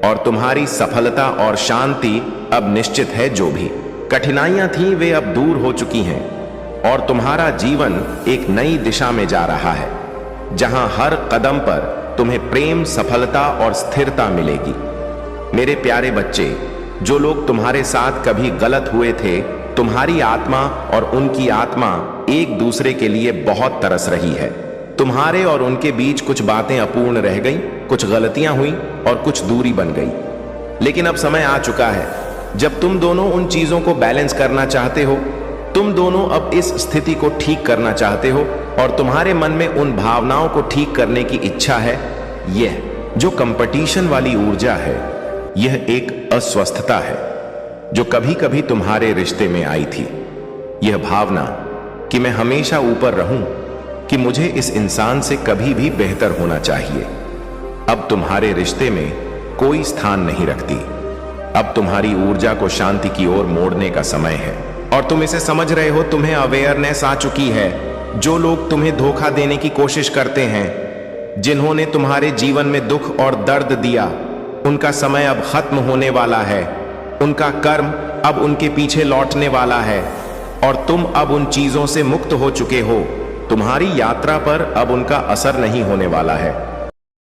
और तुम्हारी सफलता और शांति अब निश्चित है। जो भी कठिनाइयां थीं, वे अब दूर हो चुकी हैं और तुम्हारा जीवन एक नई दिशा में जा रहा है, जहां हर कदम पर तुम्हें प्रेम, सफलता और स्थिरता मिलेगी। मेरे प्यारे बच्चे, जो लोग तुम्हारे साथ कभी गलत हुए थे, तुम्हारी आत्मा और उनकी आत्मा एक दूसरे के लिए बहुत तरस रही है। तुम्हारे और उनके बीच कुछ बातें अपूर्ण रह गई, कुछ गलतियां हुई और कुछ दूरी बन गई। लेकिन अब समय आ चुका है जब तुम दोनों उन चीजों को बैलेंस करना चाहते हो। तुम दोनों अब इस स्थिति को ठीक करना चाहते हो और तुम्हारे मन में उन भावनाओं को ठीक करने की इच्छा है। यह जो कंपटीशन वाली ऊर्जा है, यह एक अस्वस्थता है जो कभी कभी तुम्हारे रिश्ते में आई थी। यह भावना कि मैं हमेशा ऊपर रहूं, कि मुझे इस इंसान से कभी भी बेहतर होना चाहिए, अब तुम्हारे रिश्ते में कोई स्थान नहीं रखती। अब तुम्हारी ऊर्जा को शांति की ओर मोड़ने का समय है और तुम इसे समझ रहे हो। तुम्हें अवेयरनेस आ चुकी है। जो लोग तुम्हें धोखा देने की कोशिश करते हैं, जिन्होंने तुम्हारे जीवन में दुख और दर्द दिया, उनका समय अब खत्म होने वाला है। उनका कर्म अब उनके पीछे लौटने वाला है और तुम अब उन चीजों से मुक्त हो चुके हो। तुम्हारी यात्रा पर अब उनका असर नहीं होने वाला है।